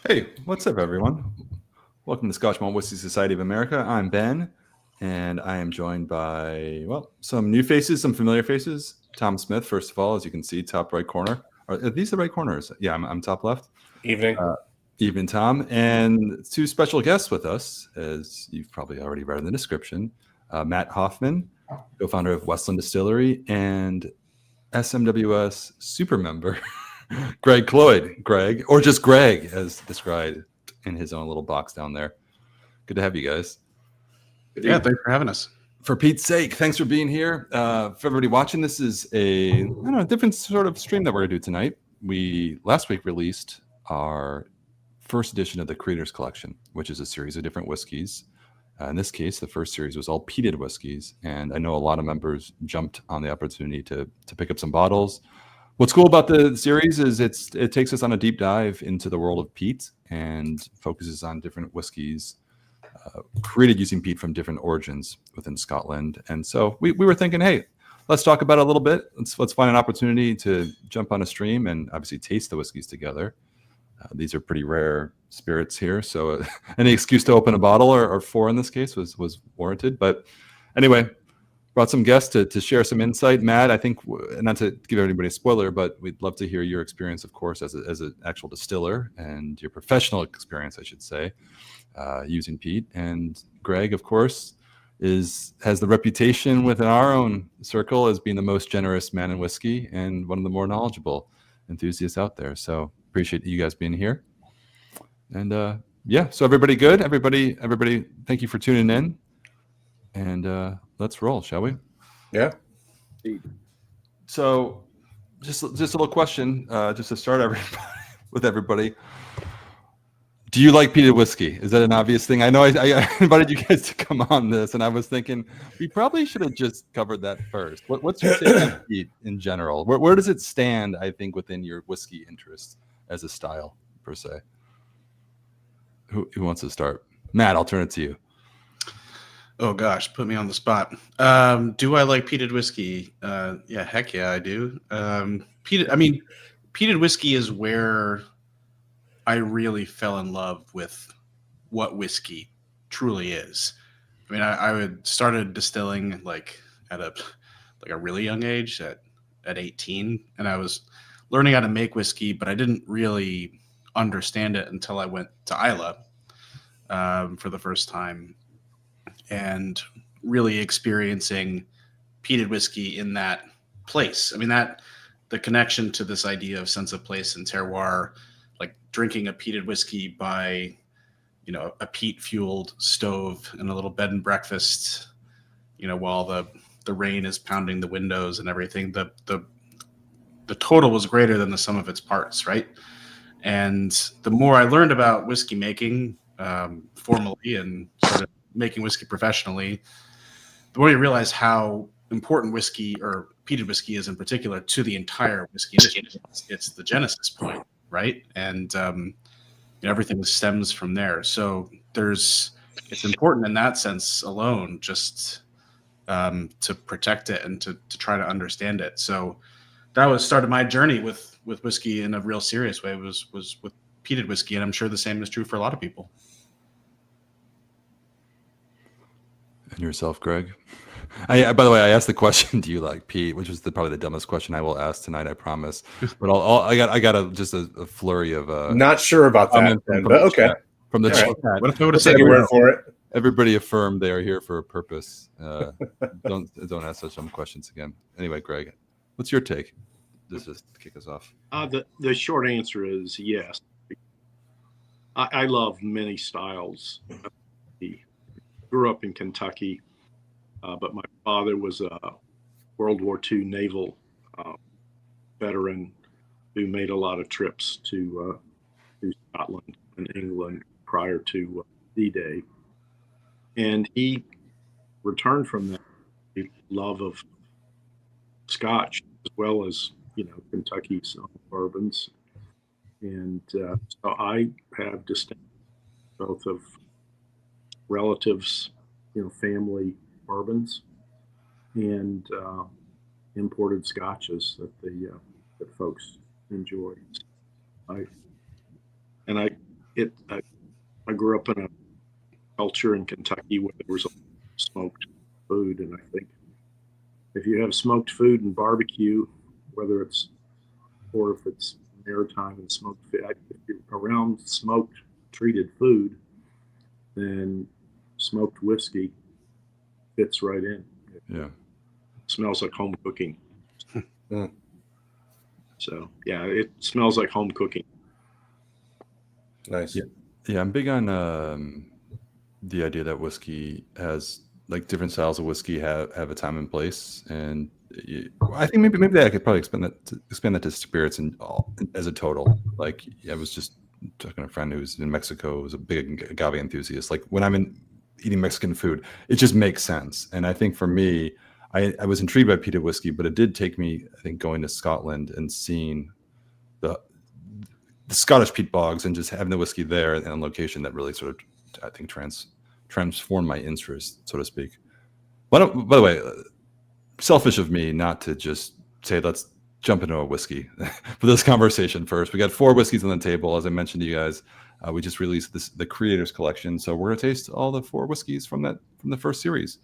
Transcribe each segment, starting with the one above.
Hey, what's up, everyone? Welcome to Scotch Malt Whiskey Society of America. I'm Ben, and I am joined by, well, some new faces, some familiar faces. Tom Smith, first of all, as you can see, top right corner. Are these the right corners? Yeah, I'm top left. Evening. Evening, Tom. And two special guests with us, as you've probably already read in the description. Matt Hofmann, co-founder of Westland Distillery, and SMWS super member, Greg Cloyd. Greg, or just Greg, as described in his own little box down there. Good to have you guys. Yeah, thanks for having us. For Pete's sake, thanks for being here. For everybody watching, this is a different sort of stream that we're gonna do tonight. We last week released our first edition of the Creators Collection, which is a series of different whiskeys. In this case, the first series was all peated whiskeys, and I know a lot of members jumped on the opportunity to pick up some bottles. What's cool about the series is it takes us on a deep dive into the world of peat and focuses on different whiskeys created using peat from different origins within Scotland. And so we were thinking, hey, let's talk about it a little bit. Let's find an opportunity to jump on a stream and obviously taste the whiskeys together. These are pretty rare spirits here, so any excuse to open a bottle or four in this case was warranted. But anyway, brought some guests to share some insight. Matt, I think, not to give everybody a spoiler, but we'd love to hear your experience, of course, as an actual distiller and your professional experience, I should say, using peat. And Greg, of course, has the reputation within our own circle as being the most generous man in whiskey and one of the more knowledgeable enthusiasts out there. So appreciate you guys being here. And yeah, so everybody good? Everybody, thank you for tuning in. And let's roll, shall we? Yeah. So just a little question, just to start with everybody. Do you like peated whiskey? Is that an obvious thing? I know I invited you guys to come on this, and I was thinking we probably should have just covered that first. What's your take on peat in general? Where does it stand, I think, within your whiskey interest as a style, per se? Who wants to start? Matt, I'll turn it to you. Oh gosh, put me on the spot. Do I like peated whiskey? Yeah, heck yeah, I do. Peated whiskey is where I really fell in love with what whiskey truly is. I mean, I started distilling like at a really young age at 18, and I was learning how to make whiskey, but I didn't really understand it until I went to Isla for the first time and really experiencing peated whiskey in that place. I mean, that the connection to this idea of sense of place and terroir, like drinking a peated whiskey by, a peat fueled stove in a little bed and breakfast, while the rain is pounding the windows and everything. The total was greater than the sum of its parts, right? And the more I learned about whiskey making formally and started making whiskey professionally, the more you realize how important whiskey or peated whiskey is in particular to the entire whiskey industry. It's the genesis point, right? And everything stems from there. So it's important in that sense alone, just to protect it and to try to understand it. So that started my journey with whiskey in a real serious way. Was with peated whiskey, and I'm sure the same is true for a lot of people. And yourself, Greg? By the way, I asked the question, "Do you like peat?" Which was probably the dumbest question I will ask tonight. I promise. But I got just a flurry of Not sure about that, but okay. From the chat. What if I would have said Take your word for it? Everybody affirmed they are here for a purpose. Don't ask such dumb questions again. Anyway, Greg, what's your take? Just to kick us off. The short answer is yes. I love many styles. He grew up in Kentucky, but my father was a World War II naval veteran who made a lot of trips to Scotland and England prior to D-Day. And he returned from that love of Scotch as well as, Kentucky's bourbons. And so I have distinct both of relatives, family bourbons and imported scotches that folks enjoy. I I grew up in a culture in Kentucky where there was smoked food, and I think if you have smoked food and barbecue, whether it's or if it's maritime and smoked food, if you're around smoked treated food, then smoked whiskey fits right in. Yeah. It smells like home cooking. So yeah, it smells like home cooking. Nice. Yeah, I'm big on the idea that whiskey has, like, different styles of whiskey have a time and place, and I think maybe I could probably expand that to spirits and all as a total. Like, I was just talking to a friend who's in Mexico, who's a big agave enthusiast. Like, when I'm eating Mexican food, it just makes sense. And I think for me, I was intrigued by peated whiskey, but it did take me, I think, going to Scotland and seeing the Scottish peat bogs and just having the whiskey there in a location that really sort of, I think, transformed my interest, so to speak. By the way, selfish of me not to just say, let's jump into a whiskey for this conversation first. We got 4 whiskeys on the table. As I mentioned to you guys, we just released the Creators Collection. So we're going to taste all the 4 whiskeys from the first series.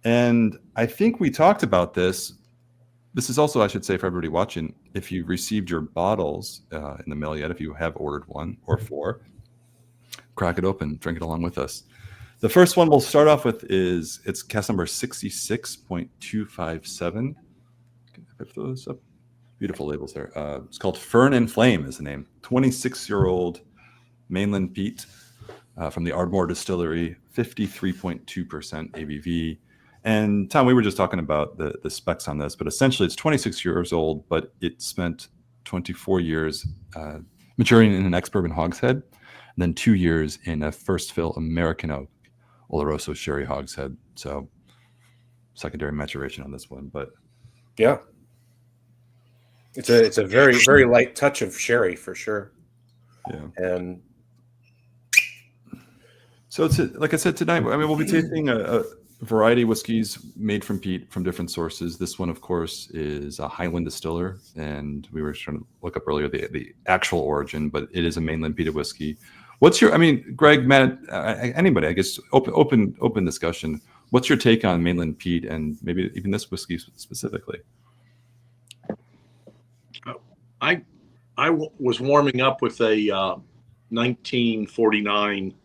And I think we talked about this. This is also, I should say, for everybody watching, if you received your bottles in the mail yet, if you have ordered 1 or 4, crack it open, drink it along with us. The first one we'll start off with it's cast number 66.257. Can I pick those up? Beautiful labels there. It's called Fern and Flame is the name. 26-year-old mainland peat from the Ardmore Distillery, 53.2% ABV. And Tom, we were just talking about the specs on this, but essentially it's 26 years old, but it spent 24 years maturing in an ex-bourbon hogshead, and then 2 years in a first fill American oak Oloroso sherry hogshead. So secondary maturation on this one, but yeah, it's a very, very light touch of sherry for sure. Yeah. And so it's like I said tonight, I mean, we'll be tasting a variety of whiskeys made from peat from different sources. This one, of course, is a Highland distiller, and we were trying to look up earlier the actual origin, but it is a mainland peated whiskey. What's your, I mean, Greg, Matt, anybody, I guess, open discussion. What's your take on mainland peat and maybe even this whiskey specifically? I was warming up with a 1949.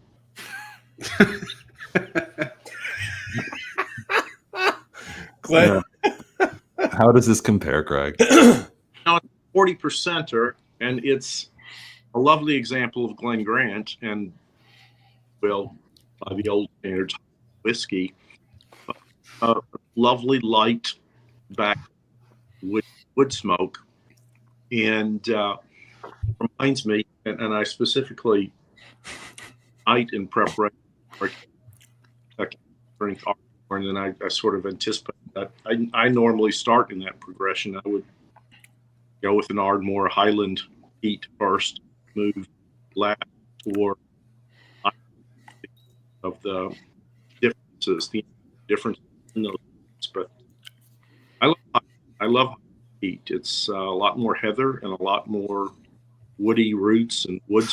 Glenn, how does this compare, Greg? Now, 40%er, and it's a lovely example of Glen Grant and, well, by the old standards, whiskey. Lovely light back wood smoke, and reminds me, and I specifically night in preparation for drink, and then I sort of anticipate that. I normally start in that progression. I would go with an Ardmore Highland peat first, move last, or of the difference in those. But I love peat. It's a lot more heather and a lot more woody roots and wood,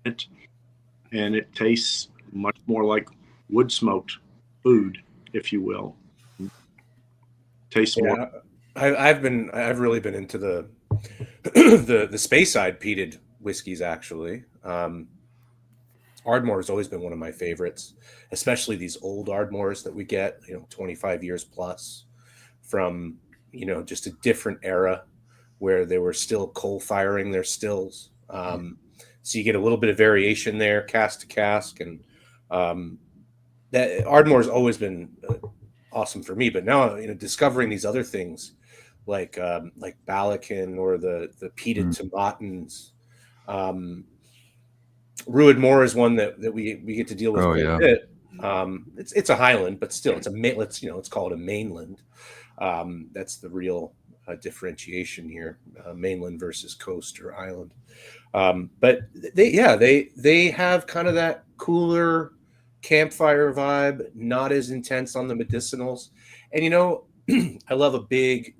and it tastes much more like wood smoked food, if you will. Tastes more. I've really been into the the Speyside peated whiskeys actually. Ardmore has always been one of my favorites, especially these old Ardmores that we get, 25 years plus from, just a different era where they were still coal firing their stills. So you get a little bit of variation there, cask to cask, and that Ardmore has always been awesome for me. But now, discovering these other things like Balakin or the peated Tomatins. Ruid Moor is one that we get to deal with a bit. It's a Highland, but still let's call it a mainland. That's the real differentiation here, mainland versus coast or island. But they have kind of that cooler campfire vibe, not as intense on the medicinals. And I love a big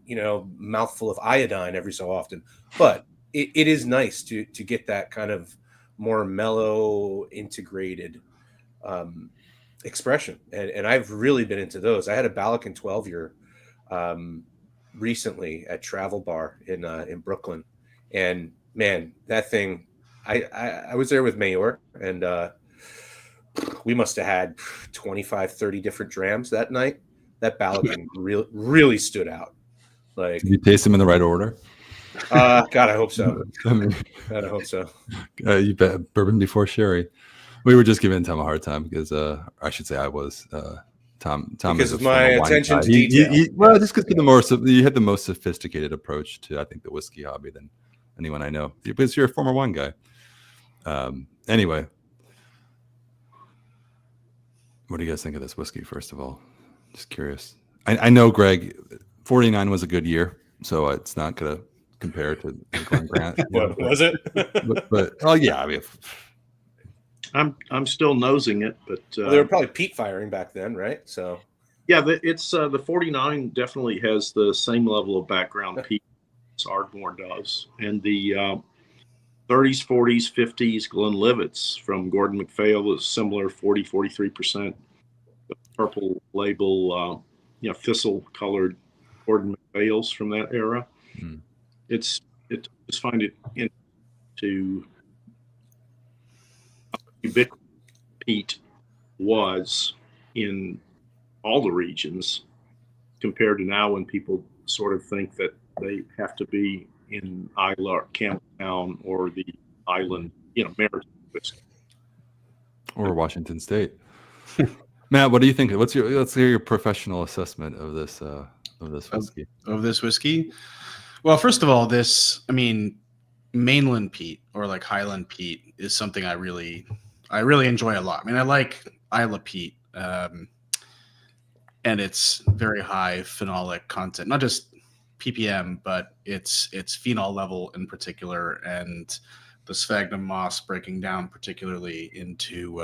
mouthful of iodine every so often, but it is nice to get that kind of more mellow, integrated expression. And I've really been into those. I had a Balakin 12-year recently at Travel Bar in Brooklyn, and man, that thing, I was there with Mayor, and we must have had 25, 30 different drams that night. That Balakin really stood out. Like, did you taste them in the right order? God, I hope so. I mean, God, I hope so. You bet bourbon before sherry. We were just giving Tom a hard time because I should say I was. Tom Because is a of my former wine attention guy. to detail. Well, just because you had the most sophisticated approach to, I think, the whiskey hobby than anyone I know. Because you're a former wine guy. Anyway, what do you guys think of this whiskey? First of all, just curious. I know, Greg, 49 was a good year, so it's not going to compare to Glen Grant. What was it? but oh yeah, I mean, I'm still nosing it, but Well, they were probably peat firing back then, right? So yeah, it's the 49 definitely has the same level of background peat as Ardmore does, and the 30s, 40s, 50s Glenlivets from Gordon MacPhail is similar, 43%. The purple label, thistle colored Gordon MacPhails from that era. Mm. It just find it into ubiquitous peat was in all the regions compared to now when people sort of think that they have to be in Isla or Campbelltown or the island, Maritime or Washington State. Matt, what do you think? Let's hear your professional assessment of this whiskey. Of this whiskey? Well, first of all, mainland peat or like Highland peat is something I really enjoy a lot. I mean, I like Isla peat, and it's very high phenolic content, not just ppm, but it's phenol level in particular, and the sphagnum moss breaking down particularly into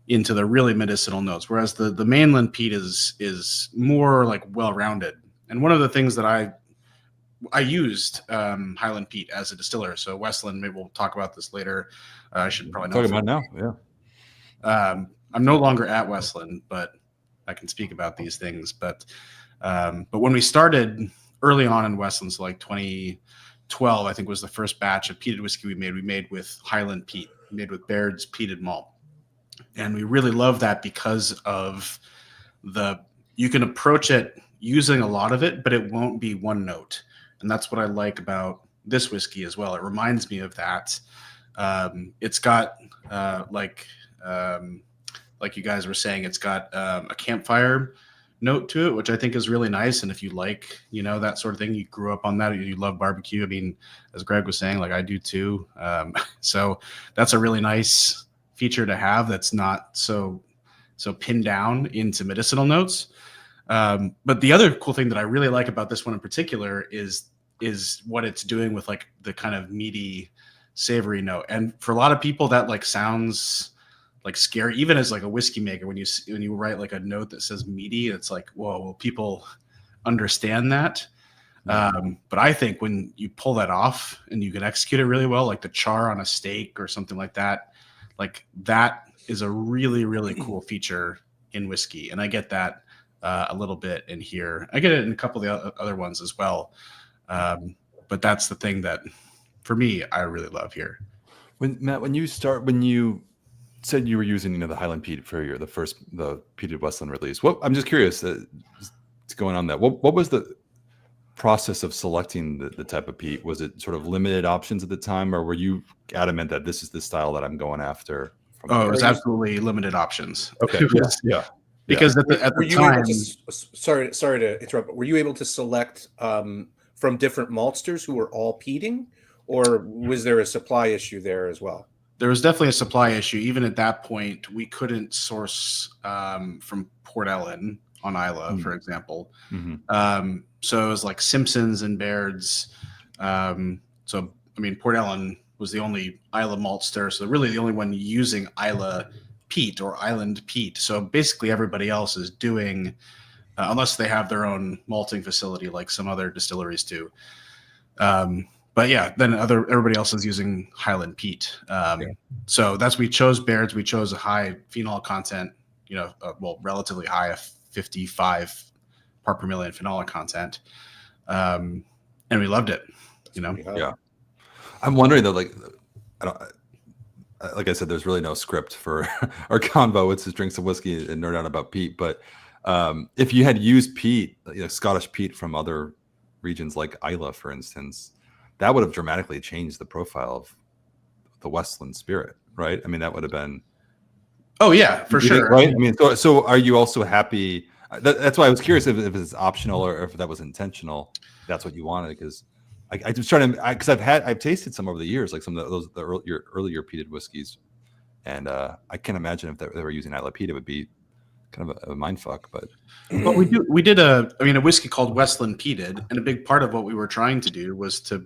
the really medicinal notes, whereas the mainland peat is more like well-rounded. And one of the things that I used Highland peat as a distiller, so Westland, maybe we'll talk about this later. I should probably know. Talk about now, yeah. I'm no longer at Westland, but I can speak about these things. But when we started early on in Westland, so like 2012, I think was the first batch of peated whiskey we made. We made with Highland peat, made with Baird's peated malt. And we really love that because of you can approach it using a lot of it, but it won't be one note. And that's what I like about this whiskey as well. It reminds me of that. It's got like you guys were saying, it's got a campfire note to it, which I think is really nice. And if you like, that sort of thing, you grew up on that, you love barbecue. I mean, as Greg was saying, like I do too. So that's a really nice feature to have. That's not so pinned down into medicinal notes. But the other cool thing that I really like about this one in particular is what it's doing with like the kind of meaty, savory note. And for a lot of people, that like sounds like scary, even as like a whiskey maker. When you write like a note that says meaty, it's like, whoa, will people understand that? But I think when you pull that off and you can execute it really well, like the char on a steak or something like that is a really, really cool feature in whiskey. And I get that a little bit in here. I get it in a couple of the other ones as well. But that's the thing that for me, I really love here. Matt, when you said you were using, the Highland peat for the peated Westland release, I'm just curious, what's going on there? What was the process of selecting the type of peat? Was it sort of limited options at the time, or were you adamant that this is the style that I'm going after? It was absolutely limited options. Okay. Yeah. Because at the time, sorry to interrupt, but were you able to select from different maltsters who were all peating, or was there a supply issue there as well? There was definitely a supply issue. Even at that point, we couldn't source from Port Ellen on Isla, for example. Mm-hmm. So it was like Simpsons and Baird's. So, I mean, Port Ellen was the only Isla maltster, so really the only one using Isla peat or island peat. So basically everybody else is doing, unless they have their own malting facility like some other distilleries do. but yeah, then everybody else is using Highland peat. So we chose Baird's. We chose a high phenol content, relatively high, 55 part per million phenolic content, and we loved it. Yeah. I'm wondering though, like I said, there's really no script for our convo. It's just drink some whiskey and nerd out about peat. But if you had used peat, Scottish peat from other regions like Islay, for instance, that would have dramatically changed the profile of the Westland spirit, right? I mean, that would have been. Oh yeah, for sure. Right. I mean, so are you also happy? That's why I was curious if it's optional or if that was intentional. That's what you wanted, because I just trying to, because I've tasted some over the years, like some of your earlier peated whiskeys, and I can't imagine if they were using Islay peat, it would be kind of a mind fuck. But we did a whiskey called Westland peated, and a big part of what we were trying to do was to,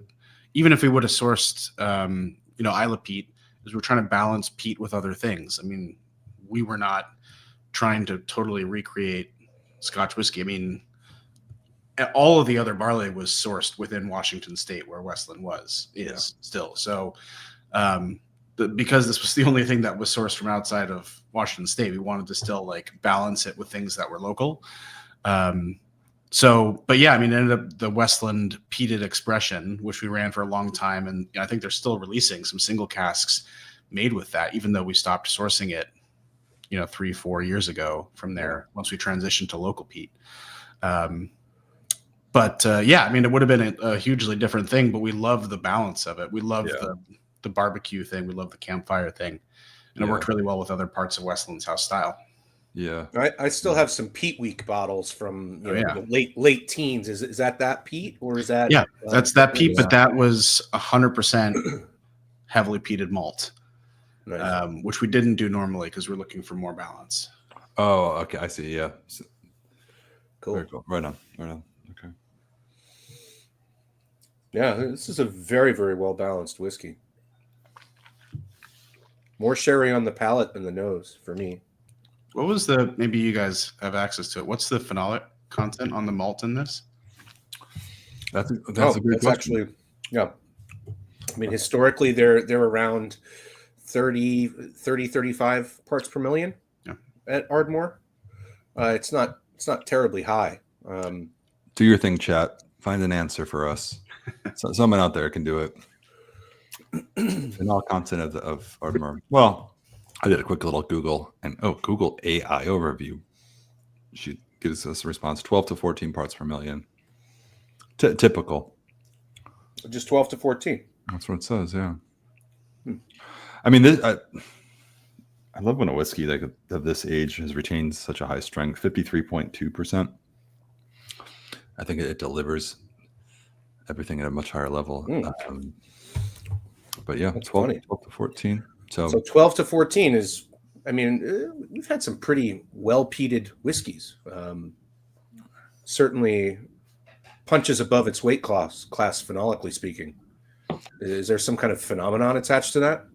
even if we would have sourced Islay peat, is we're trying to balance peat with other things. I mean, we were not trying to totally recreate Scotch whiskey. I mean, all of the other barley was sourced within Washington State, where Westland is still. So, because this was the only thing that was sourced from outside of Washington State, we wanted to still balance it with things that were local. But yeah, I mean, it ended up the Westland peated expression, which we ran for a long time, and I think they're still releasing some single casks made with that, even though we stopped sourcing it, 3-4 years ago from there once we transitioned to local peat. Yeah, I mean, it would have been a hugely different thing, but we love the balance of it. We love the barbecue thing. We love the campfire thing. And it worked really well with other parts of Westland's house style. Yeah. I still have some Peat Week bottles from the late teens. Is that peat, or is that? Yeah, that's that peat, but that was 100% heavily peated malt, nice. Which we didn't do normally because we're looking for more balance. Oh, okay. I see. Yeah. Cool. Very cool. Right on. Okay. Yeah, this is a very, very well balanced whiskey. More sherry on the palate than the nose for me. What was maybe you guys have access to it. What's the phenolic content on the malt in this? That's a good question. Actually, yeah. I mean, historically, they're around 35 parts per million at Ardmore. It's not terribly high. Do your thing, chat. Find an answer for us. So someone out there can do it. Phenol content of Ardmore. Well, I did a quick little Google, and Google AI overview. She gives us a response: 12 to 14 parts per million. Typical. Just 12 to 14. That's what it says. Yeah. I mean, I love when a whiskey of this age has retained such a high strength, 53.2%. I think it delivers everything at a much higher level. But yeah, 12 to 14. So 12 to 14 is, I mean, we've had some pretty well peated whiskeys. Certainly punches above its weight class phenolically speaking. Is there some kind of phenomenon attached to that?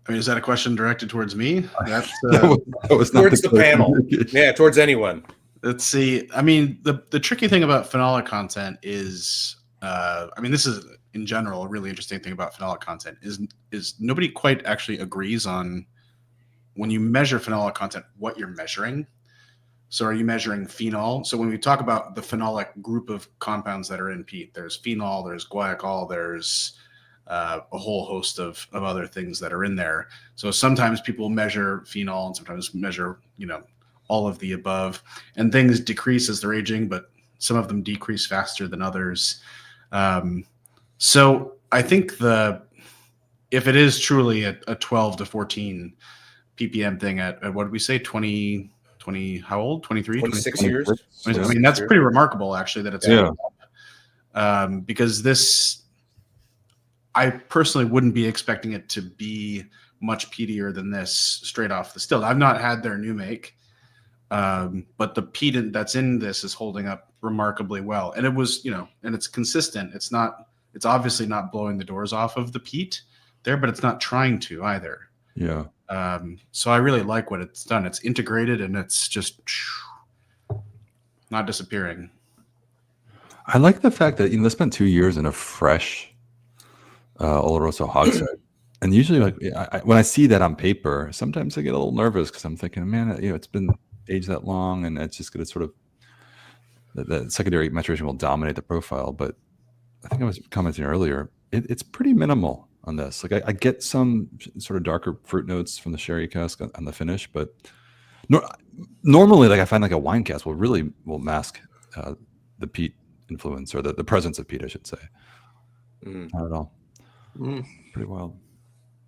I mean, is that a question directed towards me? That's that was not towards the panel. Yeah, towards anyone. Let's see. I mean, the tricky thing about phenolic content is, this is in general a really interesting thing about phenolic content is nobody quite actually agrees on, when you measure phenolic content, what you're measuring. So are you measuring phenol? So when we talk about the phenolic group of compounds that are in peat, there's phenol, there's guaiacol, there's a whole host of other things that are in there. So sometimes people measure phenol and sometimes measure, all of the above, and things decrease as they're aging, but some of them decrease faster than others. So I think if it is truly a 12 to 14 ppm thing at what did we say, 20, how old? 23? 26 years. I mean, that's pretty remarkable, actually, that it's because this, I personally wouldn't be expecting it to be much peatier than this straight off the still. I've not had their new make, but the peat that's in this is holding up remarkably well. And it was, and it's consistent. It's obviously not blowing the doors off of the peat there, but it's not trying to either. Yeah. So I really like what it's done. It's integrated and it's just not disappearing. I like the fact that they spent 2 years in a fresh Oloroso hogshead. And usually, like when I see that on paper, sometimes I get a little nervous because I'm thinking, man, it's been aged that long, and it's just going to sort of the secondary maturation will dominate the profile. But I think I was commenting earlier, it's pretty minimal on this. Like I get some sort of darker fruit notes from the sherry cask on the finish, but normally, like I find like a wine cask will mask the peat influence, or the presence of peat, I should say. Not at all. Pretty wild.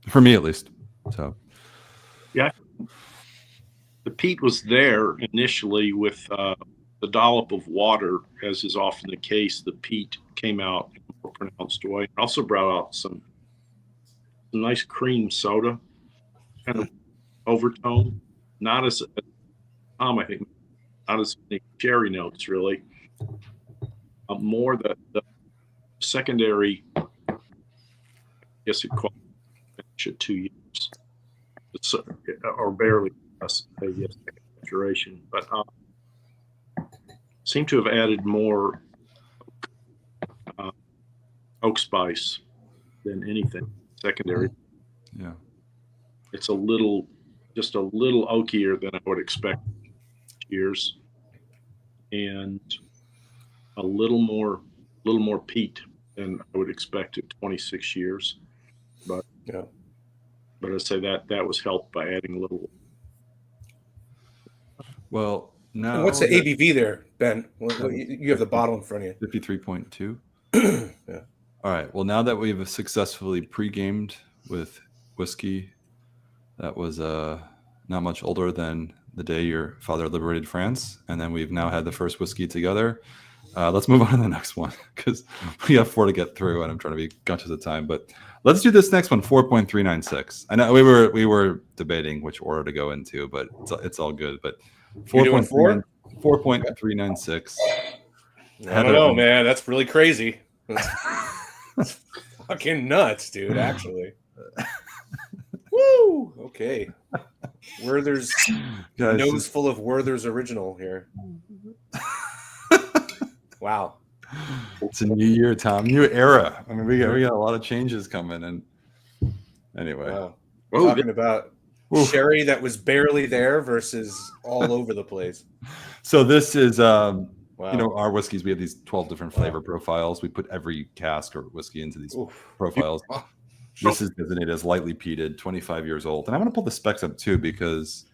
For me, at least. So, yeah, the peat was there initially with the dollop of water, as is often the case. The peat came out in a more pronounced way. It also brought out some nice cream soda kind of overtone. Not as I think, not as many sherry notes really. More the secondary. I guess it qualifies at 2 years, or barely less, maturation. But seem to have added more oak spice than anything secondary. Yeah, it's just a little oakier than I would expect years, and a little more peat than I would expect at 26 years. But yeah, but I'd say that was helped by adding a little. Well, now and what's the ABV there, Ben? You have the bottle in front of you. 53.2. Yeah. All right. Well, now that we've successfully pre-gamed with whiskey that was not much older than the day your father liberated France, and then we've now had the first whiskey together. Let's move on to the next one, because we have 4 to get through, and I'm trying to be conscious of time. But let's do this next one, 4.396. I know we were debating which order to go into, but it's all good. But 4.396. I don't know, man. That's really crazy. That's fucking nuts, dude. Actually. Woo. Okay. Werther's nose full of Werther's original here. Wow. It's a new year, Tom. New era. I mean, we got a lot of changes coming. And anyway, wow. Talking about sherry that was barely there versus all over the place. So this is, wow. Our whiskeys. We have these 12 different flavor profiles. We put every cask or whiskey into these profiles. This is designated as lightly peated, 25 years old. And I'm going to pull the specs up too, because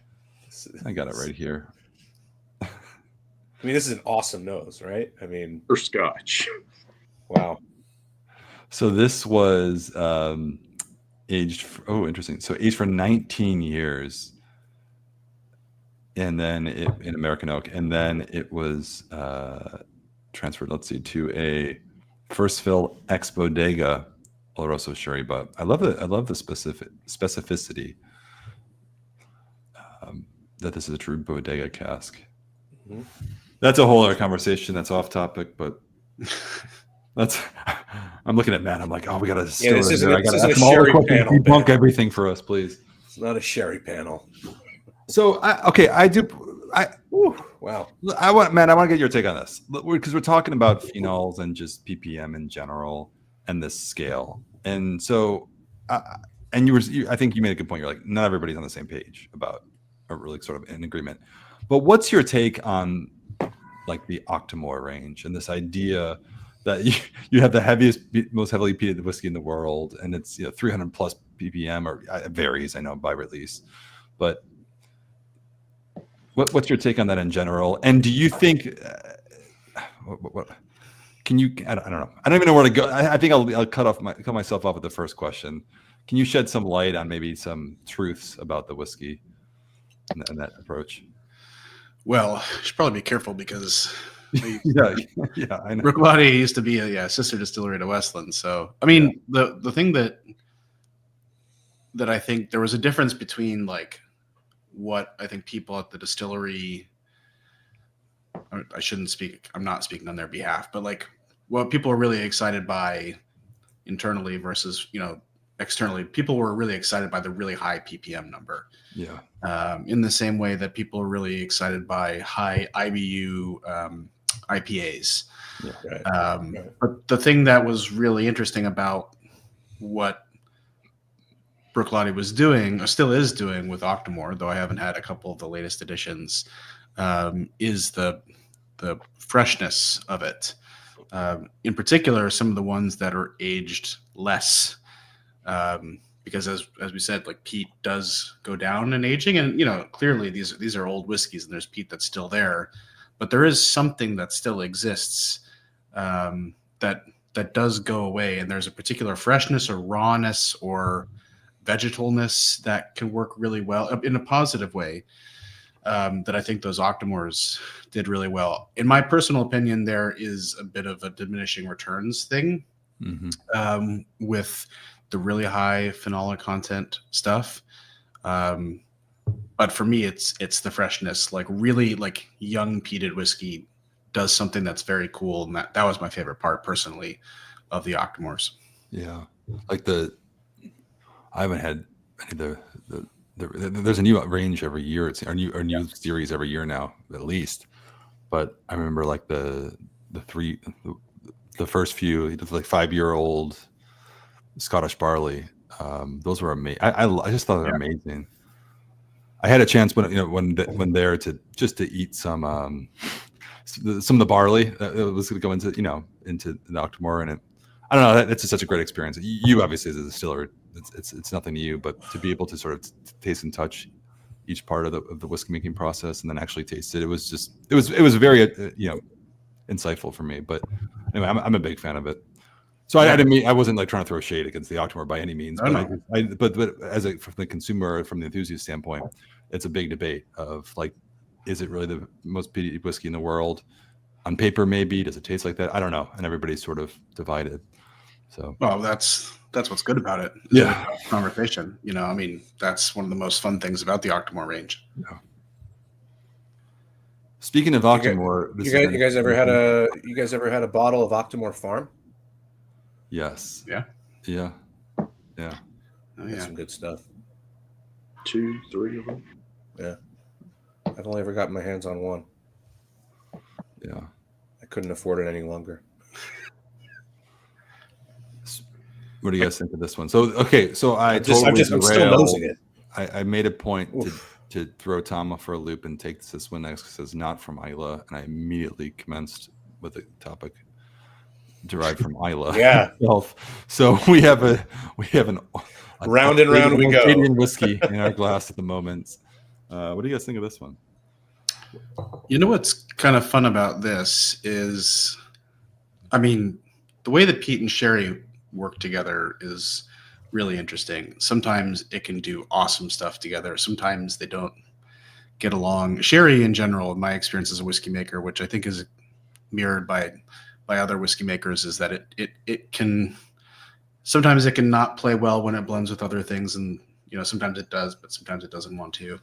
I got it right here. I mean, this is an awesome nose, right? I mean, for Scotch. Wow. So this was aged. Interesting. So aged for 19 years, and then in American oak, and then it was transferred. Let's see, to a first fill ex bodega Oloroso sherry. But I love the specificity that this is a true bodega cask. Mm-hmm. That's a whole other conversation. That's off topic, but I'm looking at Matt. I'm like, we got to. Yeah, this isn't a sherry panel. Debunk everything for us, please. It's not a sherry panel. So I do. Wow. I want to get your take on this, because we're talking about phenols and just ppm in general and this scale. And so, I think you made a good point. You're like, not everybody's on the same page about, or really sort of in agreement. But what's your take on like the Octomore range and this idea that you have the heaviest, most heavily peated whiskey in the world, and it's 300 plus ppm, or it varies, I know, by release. But what's your take on that in general? And do you think can you? I don't know. I don't even know where to go. I think I'll cut myself off with the first question. Can you shed some light on maybe some truths about the whiskey and that approach? Well, I should probably be careful, because I know. Brookbody used to be a sister distillery to Westland. So, I mean, the thing that I think there was a difference between like what I think people at the distillery, I shouldn't speak, I'm not speaking on their behalf, but like what people are really excited by internally versus, externally. People were really excited by the really high ppm number. Yeah. In the same way that people are really excited by high IBU IPAs. Yeah. Right. But the thing that was really interesting about what Bruichladdich was doing, or still is doing with Octomore, though I haven't had a couple of the latest editions, is the freshness of it. In particular, some of the ones that are aged less, because as we said, like peat does go down in aging, and clearly these are old whiskeys, and there's peat that's still there, but there is something that still exists that does go away, and there's a particular freshness or rawness or vegetalness that can work really well in a positive way. That I think those Octomores did really well. In my personal opinion, there is a bit of a diminishing returns thing with the really high phenolic content stuff. But for me, it's the freshness. Like really, like young peated whiskey does something that's very cool, and that was my favorite part personally of the Octomores. Yeah, like I haven't had any of there's a new range every year. It's a new series every year now, at least. But I remember like the first few, like 5-year-old Scottish barley. Those were amazing. I just thought they were amazing. I had a chance when there to eat some of the barley that was going to go into the Octomore, and I don't know. That's such a great experience. You obviously as a distiller, it's nothing to you, but to be able to sort of taste and touch each part of the whiskey making process and then actually taste it, it was very insightful for me. But anyway, I'm a big fan of it. So I wasn't like trying to throw shade against the Octomore by any means, but from the consumer, from the enthusiast standpoint, it's a big debate of like, is it really the most peated whiskey in the world? On paper, maybe. Does it taste like that? I don't know. And everybody's sort of divided. So, well, that's what's good about it. Yeah, conversation. I mean, that's one of the most fun things about the Octomore range. Yeah. Speaking of Octomore, you guys ever had a bottle of Octomore Farm? Yes. Yeah. Yeah. Oh, yeah. That's some good stuff. 2, 3 of them. Yeah. I've only ever gotten my hands on one. Yeah. I couldn't afford it any longer. What do you guys think of this one? So, okay. So I'm still nosing it. I made a point to throw Tom for a loop and take this one next because it's not from Islay, and I immediately commenced with a topic derived from Islay. Yeah. So we have a round and round we go. Canadian whiskey in our glass at the moment. What do you guys think of this one? What's kind of fun about this is, I mean, the way that peat and sherry work together is really interesting. Sometimes it can do awesome stuff together. Sometimes they don't get along. Sherry in general, in my experience as a whiskey maker, which I think is mirrored by other whiskey makers, is that it can sometimes it can not play well when it blends with other things, and sometimes it does, but sometimes it doesn't want to.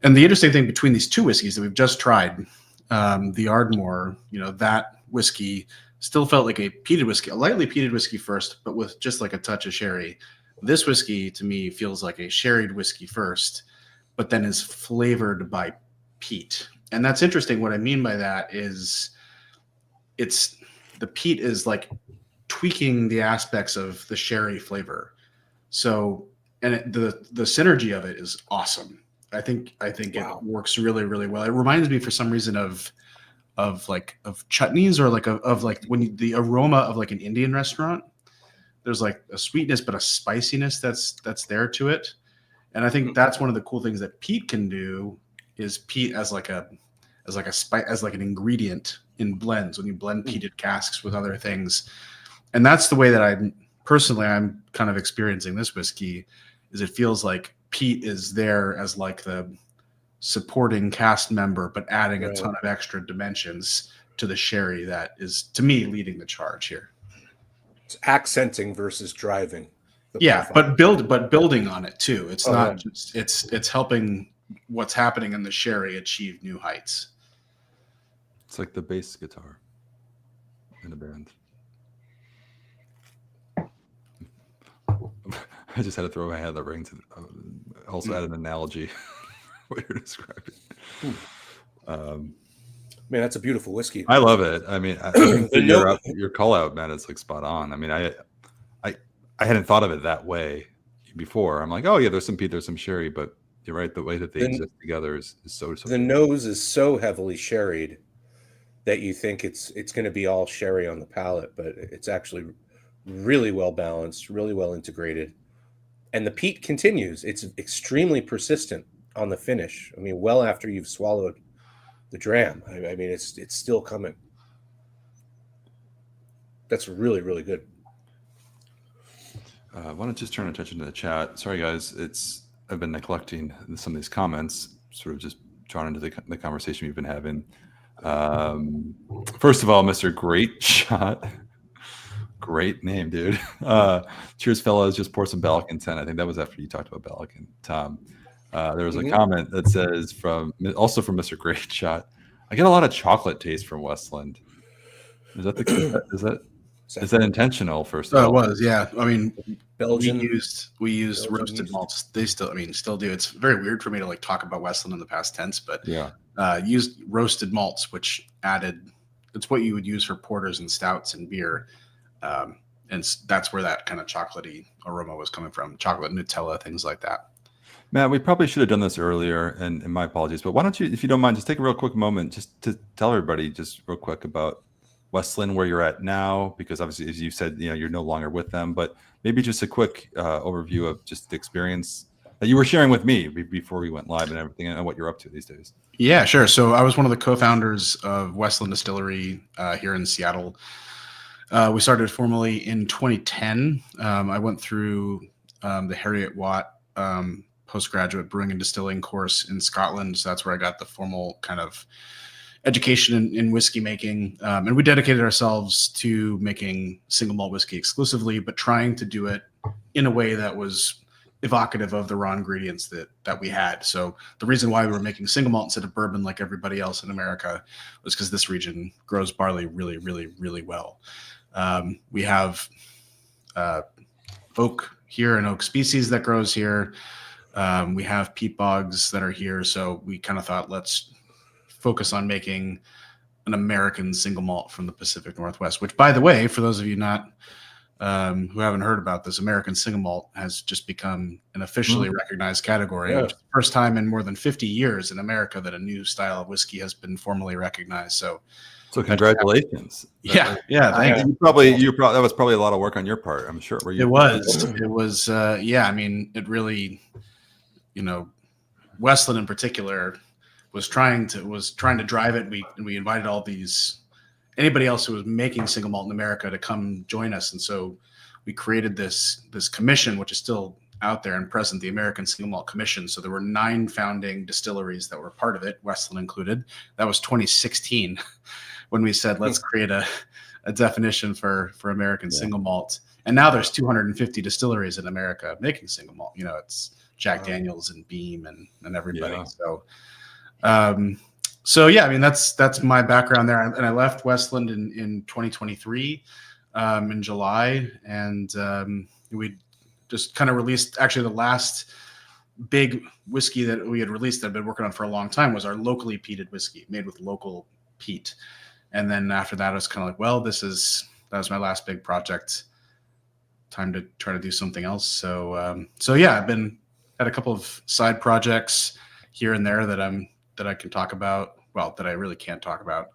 And the interesting thing between these two whiskeys that we've just tried, the Ardmore, that whiskey still felt like a peated whiskey, a lightly peated whiskey first, but with just like a touch of sherry. This whiskey to me feels like a sherried whiskey first, but then is flavored by peat. And that's interesting. What I mean by that is the peat is like tweaking the aspects of the sherry flavor. So, and the synergy of it is awesome. I think it works really, really well. It reminds me for some reason of chutneys, or of when the aroma of like an Indian restaurant. There's like a sweetness, but a spiciness that's there to it. And I think that's one of the cool things that peat can do, is peat as like an ingredient in blends, when you blend peated casks with other things. And that's the way that I'm kind of experiencing this whiskey, is it feels like peat is there as like the supporting cast member, but adding a ton of extra dimensions to the sherry that is, to me, leading the charge here. It's accenting versus driving. But building on it too. It's just it's helping what's happening in the sherry achieve new heights. It's like the bass guitar in a band. I just had to throw my hat in the ring to also add an analogy. What you're describing. Man, that's a beautiful whiskey. I love it. I mean, I think your call out, man, is like spot on. I mean, I hadn't thought of it that way before. I'm like, oh yeah, there's some peat, there's some sherry, but you're right. The way that they exist together is so. The nose is so heavily sherried that you think it's going to be all sherry on the palate, but it's actually really well balanced, really well integrated. And the peat continues. It's extremely persistent on the finish. I mean, well after you've swallowed the dram. I mean, it's still coming. That's really, really good. I want to just turn attention to the chat. Sorry, guys. I've been neglecting some of these comments, sort of just drawn into the conversation we've been having. First of all, Mr. Great Shot. Great name, dude. Cheers, fellas. Just pour some Balakin 10. I think that was after you talked about Balakin, Tom. There was a comment that says from Mr. Great Shot. I get a lot of chocolate taste from Westland. Is that intentional? First of all, it was, yeah. I mean, Belgian. We used roasted malts. They still do. It's very weird for me to like talk about Westland in the past tense, but yeah, used roasted malts, which added. It's what you would use for porters and stouts and beer, and that's where that kind of chocolatey aroma was coming from. Chocolate, Nutella, things like that. Matt, we probably should have done this earlier, and my apologies, but why don't you, if you don't mind, just take a real quick moment just to tell everybody just real quick about Westland, where you're at now, because obviously, as you said, you're no longer with them, but maybe just a quick overview of just the experience that you were sharing with me before we went live and everything, and what you're up to these days. Yeah, sure. So I was one of the co-founders of Westland Distillery here in Seattle. We started formally in 2010. I went through the Harriet Watt postgraduate brewing and distilling course in Scotland. So that's where I got the formal kind of education in whiskey making. And we dedicated ourselves to making single malt whiskey exclusively, but trying to do it in a way that was evocative of the raw ingredients that we had. So the reason why we were making single malt instead of bourbon like everybody else in America was because this region grows barley really, really, really well. We have oak here, an oak species that grows here. We have peat bogs that are here. So we kind of thought, let's focus on making an American single malt from the Pacific Northwest, which, by the way, for those of you who haven't heard about this, American single malt has just become an officially recognized category. Yeah. Which is the first time in more than 50 years in America that a new style of whiskey has been formally recognized. So congratulations. Yeah. Thanks. You probably that was probably a lot of work on your part, I'm sure. It was. I mean, it really, Westland in particular was trying to drive it. We invited anybody else who was making single malt in America to come join us. And so we created this commission, which is still out there and present, the American Single Malt Commission. So there were 9 founding distilleries that were part of it, Westland included. That was 2016 when we said, let's create a definition for American single malt. And now there's 250 distilleries in America making single malt. It's Jack Daniels and Beam and everybody. Yeah. So yeah, I mean, that's my background there. And I left Westland in 2023 in July. And we just kind of released, actually the last big whiskey that we had released that I've been working on for a long time was our locally peated whiskey made with local peat. And then after that, I was kind of like, well, that was my last big project. Time to try to do something else. So yeah, I've had a couple of side projects here and there that I can talk about. Well, that I really can't talk about.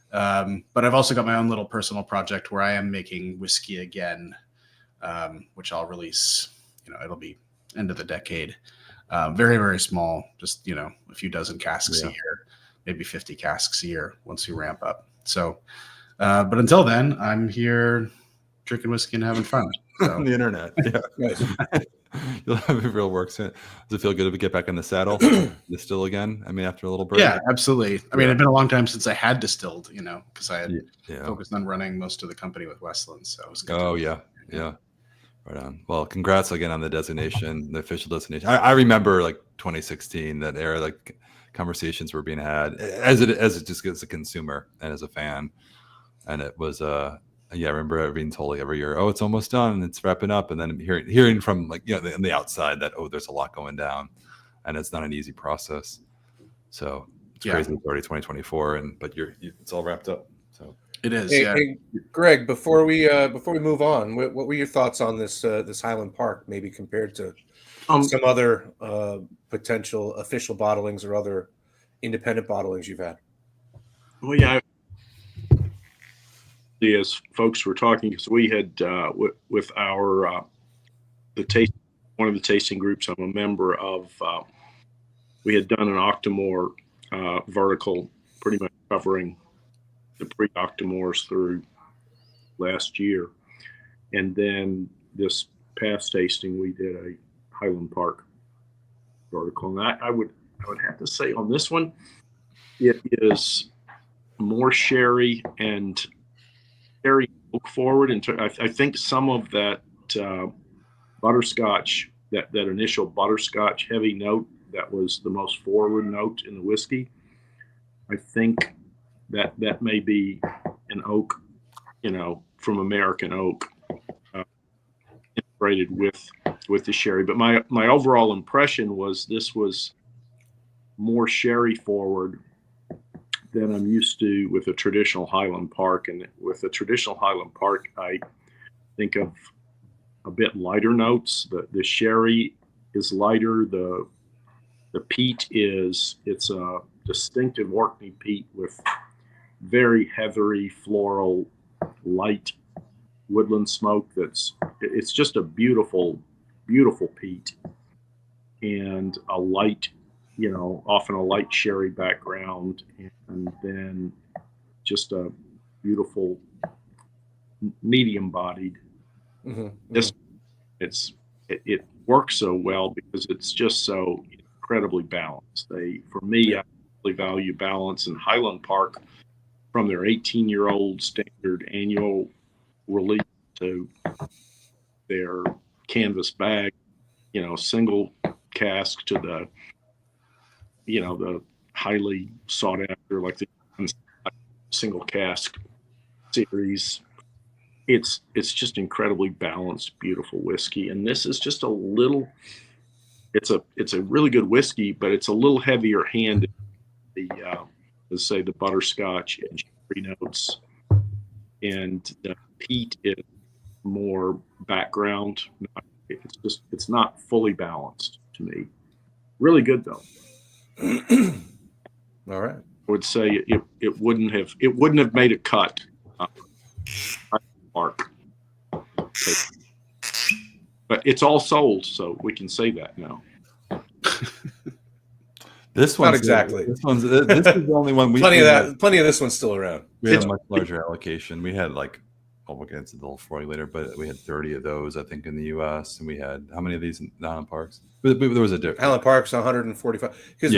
But I've also got my own little personal project where I am making whiskey again, which I'll release, it'll be end of the decade. Very, very small, just, a few dozen casks a year, maybe 50 casks a year once we ramp up. So, but until then, I'm here drinking whiskey and having fun. So. On the internet. Yeah. You'll have a real work soon. Does it feel good to get back in the saddle, distill again? I mean, after a little break? Yeah, absolutely. I mean, it'd been a long time since I had distilled, because I had focused on running most of the company with Westland. So it was good. Yeah. Right on. Well, congrats again on the designation, the official designation. I remember like 2016, that era, like conversations were being had as it just as a consumer and as a fan. And it was I remember being told every year, oh, it's almost done and it's wrapping up. And then hearing from on the outside that, oh, there's a lot going down and it's not an easy process. So It's crazy. It's already 2024, but it's all wrapped up. So it is. Hey, Greg, before we move on, what were your thoughts on this Highland Park, maybe compared to some other potential official bottlings or other independent bottlings you've had? Well, yeah. As folks were talking, because we had with our one of the tasting groups I'm a member of, we had done an Octomore vertical, pretty much covering the pre-Octomores through last year, and then this past tasting we did a Highland Park vertical, and I would have to say on this one, it is more sherry and very oak forward, and I think some of that butterscotch, that initial butterscotch heavy note, that was the most forward note in the whiskey. I think that may be an oak, from American oak, integrated with the sherry. But my overall impression was this was more sherry forward than I'm used to with a traditional Highland Park. And with a traditional Highland Park, I think of a bit lighter notes. The sherry is lighter. The peat it's a distinctive Orkney peat with very heathery, floral, light woodland smoke. It's just a beautiful, beautiful peat, and a light, often a light sherry background, and then just a beautiful medium bodied. It works so well because it's just so incredibly balanced. For me, I really value balance, and Highland Park, from their 18-year-old standard annual release to their canvas bag, single cask, to the highly sought after, like the single cask series, it's just incredibly balanced, beautiful whiskey. And this is just a little, it's a really good whiskey, but it's a little heavier handed. Let's say the butterscotch and sherry notes, and the peat is more background. It's not fully balanced to me. Really good though. All right. I would say it wouldn't have made a cut. Mark. But it's all sold, so we can say that now. This one's not exactly. This is the only one we plenty of this one's still around. We had a much larger allocation. We had we'll get into the whole 40 later, but we had 30 of those, I think, in the U.S. And we had how many of these in Highland Parks? There was a difference. Highland Park's 145 because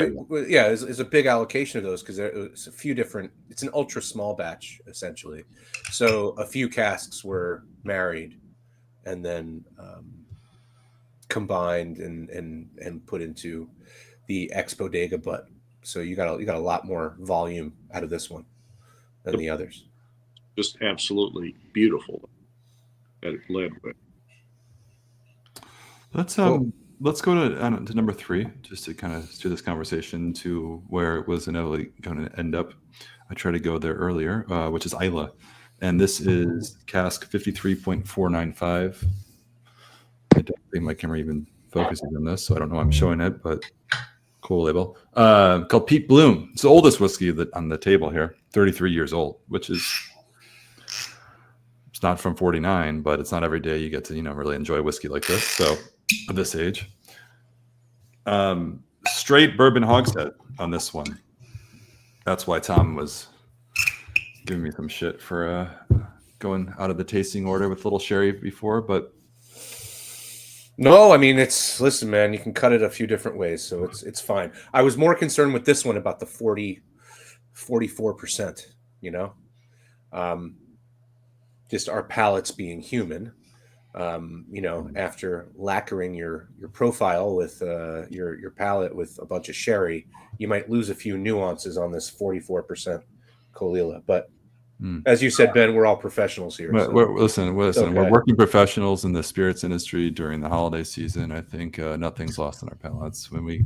it's a big allocation of those because there's a few different. It's an ultra small batch essentially, so a few casks were married and then combined and put into the ex bodega butt. So you got a lot more volume out of this one than the others. Just absolutely beautiful that it led with. Let's go to number 3, just to kind of steer this conversation to where it was inevitably going to end up. I tried to go there earlier, which is Isla, and this is cask 53.495. I don't think my camera even focuses on this, so I don't know why I'm showing it, but cool label. Called Peat Bloom. It's the oldest whiskey on the table here, 33 years old, which is, it's not from 49, but it's not every day you get to, really enjoy whiskey like this. So at this age, straight bourbon hogshead on this one. That's why Tom was giving me some shit for going out of the tasting order with little sherry before, but no, I mean, listen, man, you can cut it a few different ways, so it's fine. I was more concerned with this one about the 44%, just our palates being human. After lacquering your profile with your palate with a bunch of sherry, you might lose a few nuances on this 44% Caol Ila. But as you said, Ben, we're all professionals here. So listen, okay. We're working professionals in the spirits industry during the holiday season. I think nothing's lost in our palates when we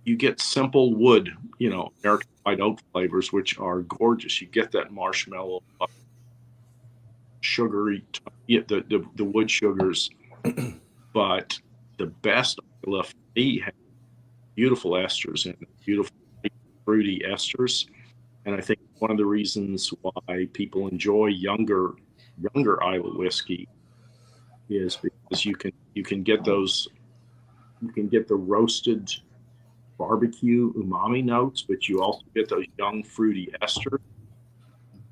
you get simple wood, American white oak flavors, which are gorgeous. You get that marshmallow, sugary, the wood sugars, but the best left for me have beautiful esters and beautiful fruity esters. And I think one of the reasons why people enjoy younger Islay whiskey is because you can get those, you can get the roasted barbecue umami notes, but you also get those young fruity esters.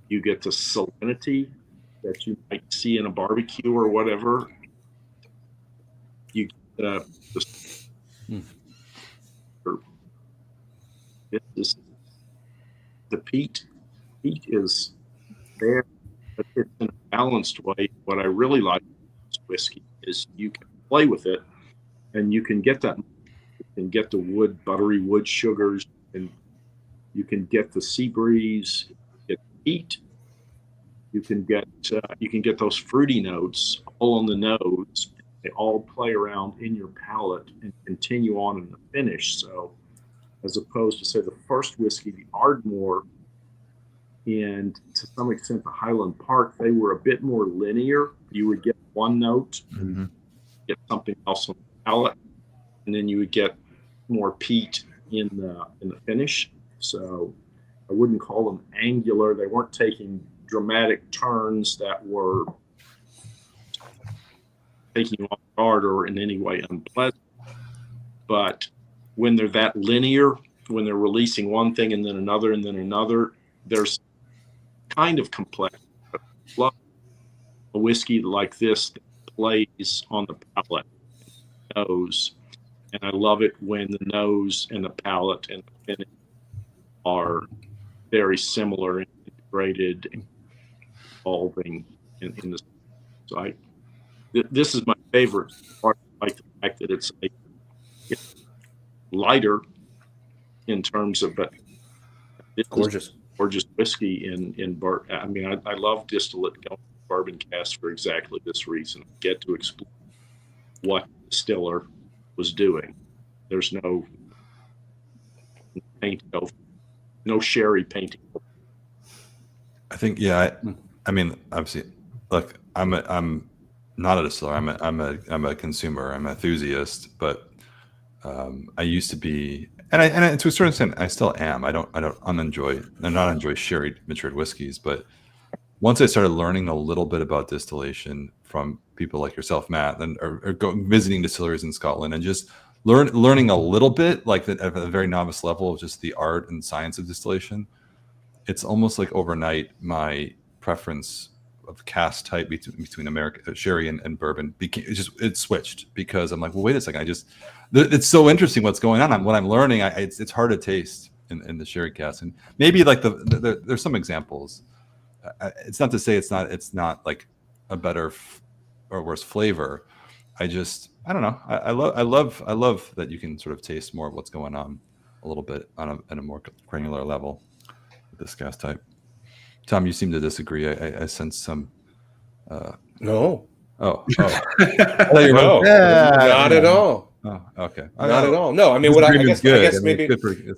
You get the salinity that you might see in a barbecue or whatever. You get the peat. Peat is there, but it's in a balanced way. What I really like about whiskey is you can play with it, and you can get that. You can get the buttery wood sugars, and you can get the sea breeze, get peat. You can get those fruity notes all on the nose. They all play around in your palate and continue on in the finish. So, as opposed to say the first whiskey, the Ardmore, and to some extent the Highland Park, they were a bit more linear. You would get one note, and get something else on the palate, and then you would get more peat in the finish. So I wouldn't call them angular. They weren't taking dramatic turns that were taking you off guard or in any way unpleasant. But when they're that linear, when they're releasing one thing and then another, there's kind of complex. I love a whiskey like this that plays on the palate and the nose. And I love it when the nose and the palate and the finish are very similar and integrated and evolving in the. So this is my favorite part. I like the fact that it's lighter in terms of, but gorgeous whiskey in Burt. I mean, I love distillate going bourbon cask for exactly this reason. I get to explore what the distiller was doing. There's no paint over, no sherry painting. I think, yeah. I mean, obviously, look, I'm not a distiller. I'm a consumer. I'm an enthusiast. But I used to be, and to a certain extent, I still am. I not enjoy sherry matured whiskeys. But once I started learning a little bit about distillation from people like yourself, Matt, and or visiting distilleries in Scotland, and just learning a little bit, like at a very novice level, of just the art and science of distillation, it's almost like overnight my preference of cask type between American sherry and bourbon it switched, because I'm like, well, wait a second, it's so interesting what's going on. What I'm learning, it's hard to taste in the sherry cask, and maybe like there's some examples. It's not to say it's not like a better or worse flavor. I don't know. I love that you can sort of taste more of what's going on a little bit on a more granular level with this cask type. Tom, you seem to disagree. I sense some. No. Oh. No, not at all. Oh, okay. Not at all. No, I mean, I guess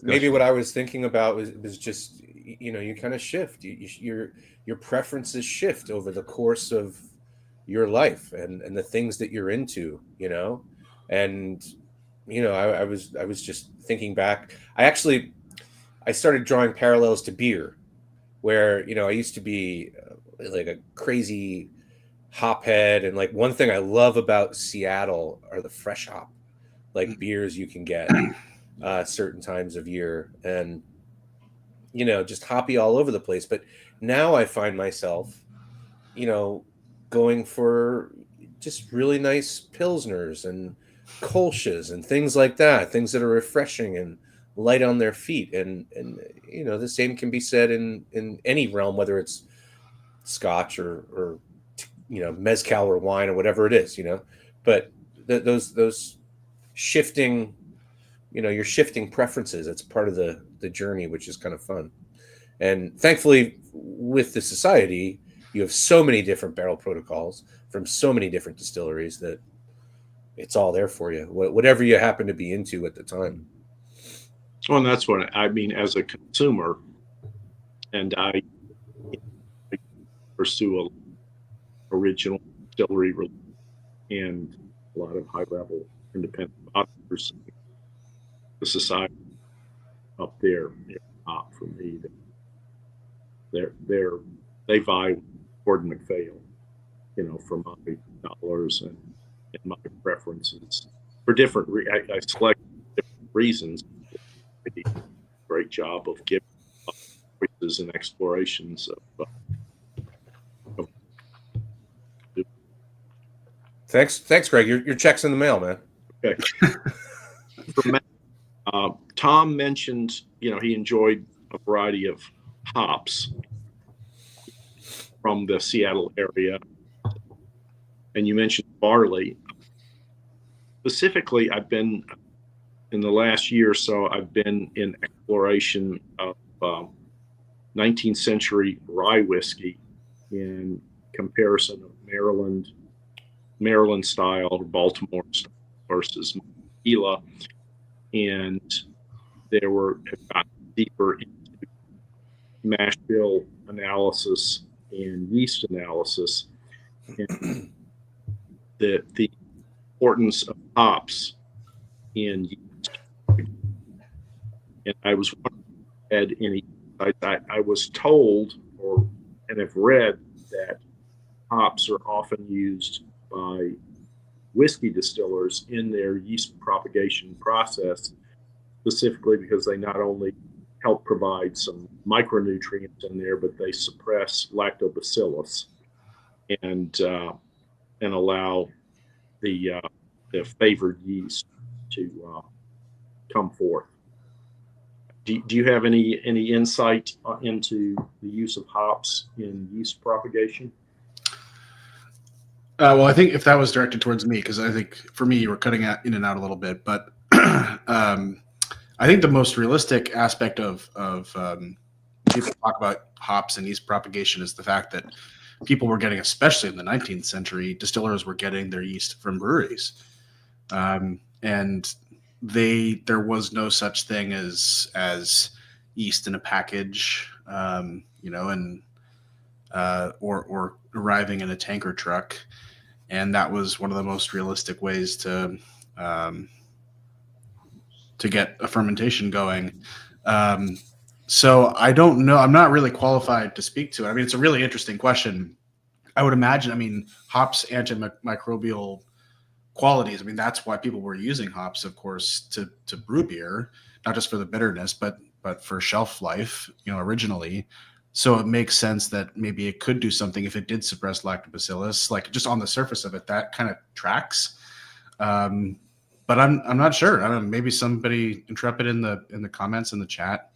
maybe what I was thinking about was just, you kind of shift. Your preferences shift over the course of your life and the things that you're into, and I was just thinking back. I started drawing parallels to beer, where I used to be like a crazy hop head, and like one thing I love about Seattle are the fresh hop like beers you can get certain times of year, and just hoppy all over the place. But now I find myself going for just really nice pilsners and kolsches and things like that, things that are refreshing and light on their feet. And the same can be said in any realm, whether it's scotch or mezcal or wine or whatever it is, but those shifting, you're shifting preferences. It's part of the journey, which is kind of fun. And thankfully with the society, you have so many different barrel protocols from so many different distilleries that it's all there for you, whatever you happen to be into at the time. Well, and that's what I mean as a consumer, and I pursue a original distillery and a lot of high-level independent authors. The society up there, not for me. They vie with Gordon MacPhail, for my dollars and my preferences for different. I select different reasons. They do a great job of giving choices and explorations of Thanks, Greg. Your check's in the mail, man. Okay. For Matt, Tom mentioned, he enjoyed a variety of hops from the Seattle area, and you mentioned barley. Specifically, I've been in the last year or so. I've been in exploration of 19th century rye whiskey in comparison of Maryland style or Baltimore style versus tequila, and have gotten deeper into mash bill analysis and yeast analysis, and the importance of hops in yeast. And I was wondering, I was told and have read that hops are often used by whiskey distillers in their yeast propagation process, specifically because they not only help provide some micronutrients in there, but they suppress lactobacillus and allow the favored yeast to come forth. Do you have any insight into the use of hops in yeast propagation? Well, I think if that was directed towards me, because I think for me you were cutting in and out a little bit, but I think the most realistic aspect of people talk about hops and yeast propagation is the fact that people were getting, especially in the 19th century, distillers were getting their yeast from breweries, and there was no such thing as yeast in a package, and or arriving in a tanker truck. And that was one of the most realistic ways to get a fermentation going. So I don't know. I'm not really qualified to speak to it. I mean, it's a really interesting question. I would imagine, hops antimicrobial qualities. I mean, that's why people were using hops, of course, to brew beer, not just for the bitterness, but for shelf life, originally. So it makes sense that maybe it could do something if it did suppress lactobacillus, like just on the surface of it, that kind of tracks. But I'm not sure. I don't know. Maybe somebody intrepid in the comments in the chat,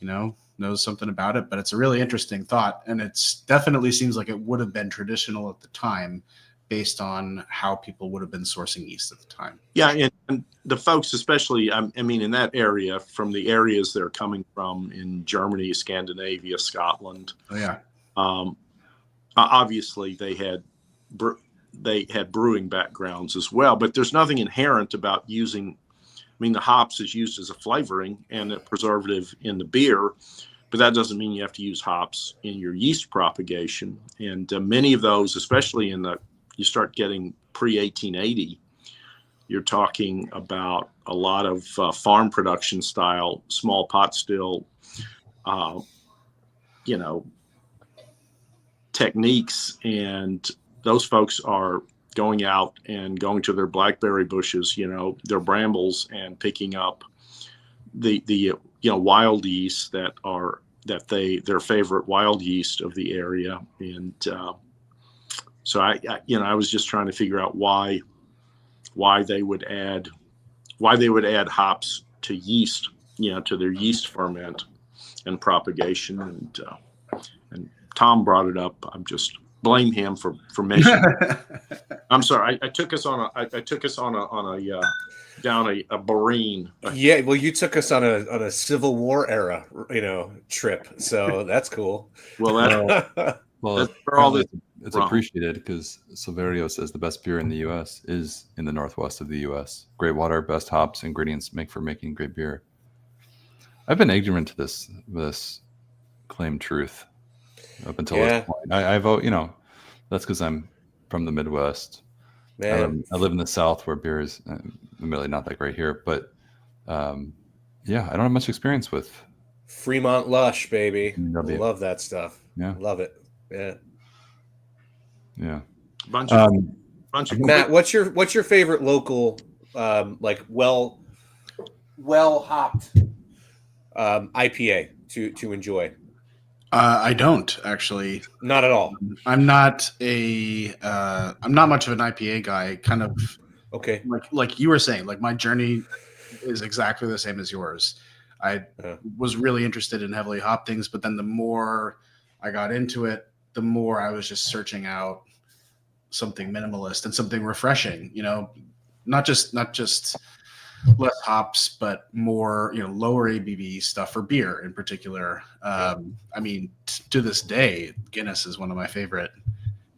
knows something about it. But it's a really interesting thought, and it's definitely seems like it would have been traditional at the time, based on how people would have been sourcing yeast at the time. Yeah, and the folks, especially, in that area, from the areas they're coming from in Germany, Scandinavia, Scotland. Oh yeah. Obviously, they had brewing backgrounds as well, but there's nothing inherent about using. The hops is used as a flavoring and a preservative in the beer, but that doesn't mean you have to use hops in your yeast propagation. And many of those, especially you start getting pre-1880, you're talking about a lot of farm production style, small pot still, techniques. And those folks are going out and going to their blackberry bushes, their brambles, and picking up the wild yeast their favorite wild yeast of the area. And so I was just trying to figure out why they would add hops to yeast, to their yeast ferment and propagation. And Tom brought it up. I'm just blame him for mentioning. I'm sorry. I took us on a down a bareen. Yeah, well, you took us on a Civil War era, trip. So that's cool. Well, Well, for all this, it's appreciated because Silverio says the best beer in the U.S. is in the northwest of the U.S. Great water, best hops, ingredients for making great beer. I've been ignorant to this claimed truth up until this point. I've that's because I'm from the Midwest. Man, I live in the South where beer is really not that great here, but I don't have much experience with Fremont Lush, baby. W. Love that stuff. Yeah, love it. Yeah. Bunch of Matt, what's your favorite local like well hopped IPA to enjoy? I don't actually. Not at all. I'm not much of an IPA guy. Kind of okay. Like you were saying, like my journey is exactly the same as yours. I was really interested in heavily hopped things, but then the more I got into it, the more I was just searching out something minimalist and something refreshing. Not just less hops, but more, lower ABV stuff for beer in particular. I mean, to this day, Guinness is one of my favorite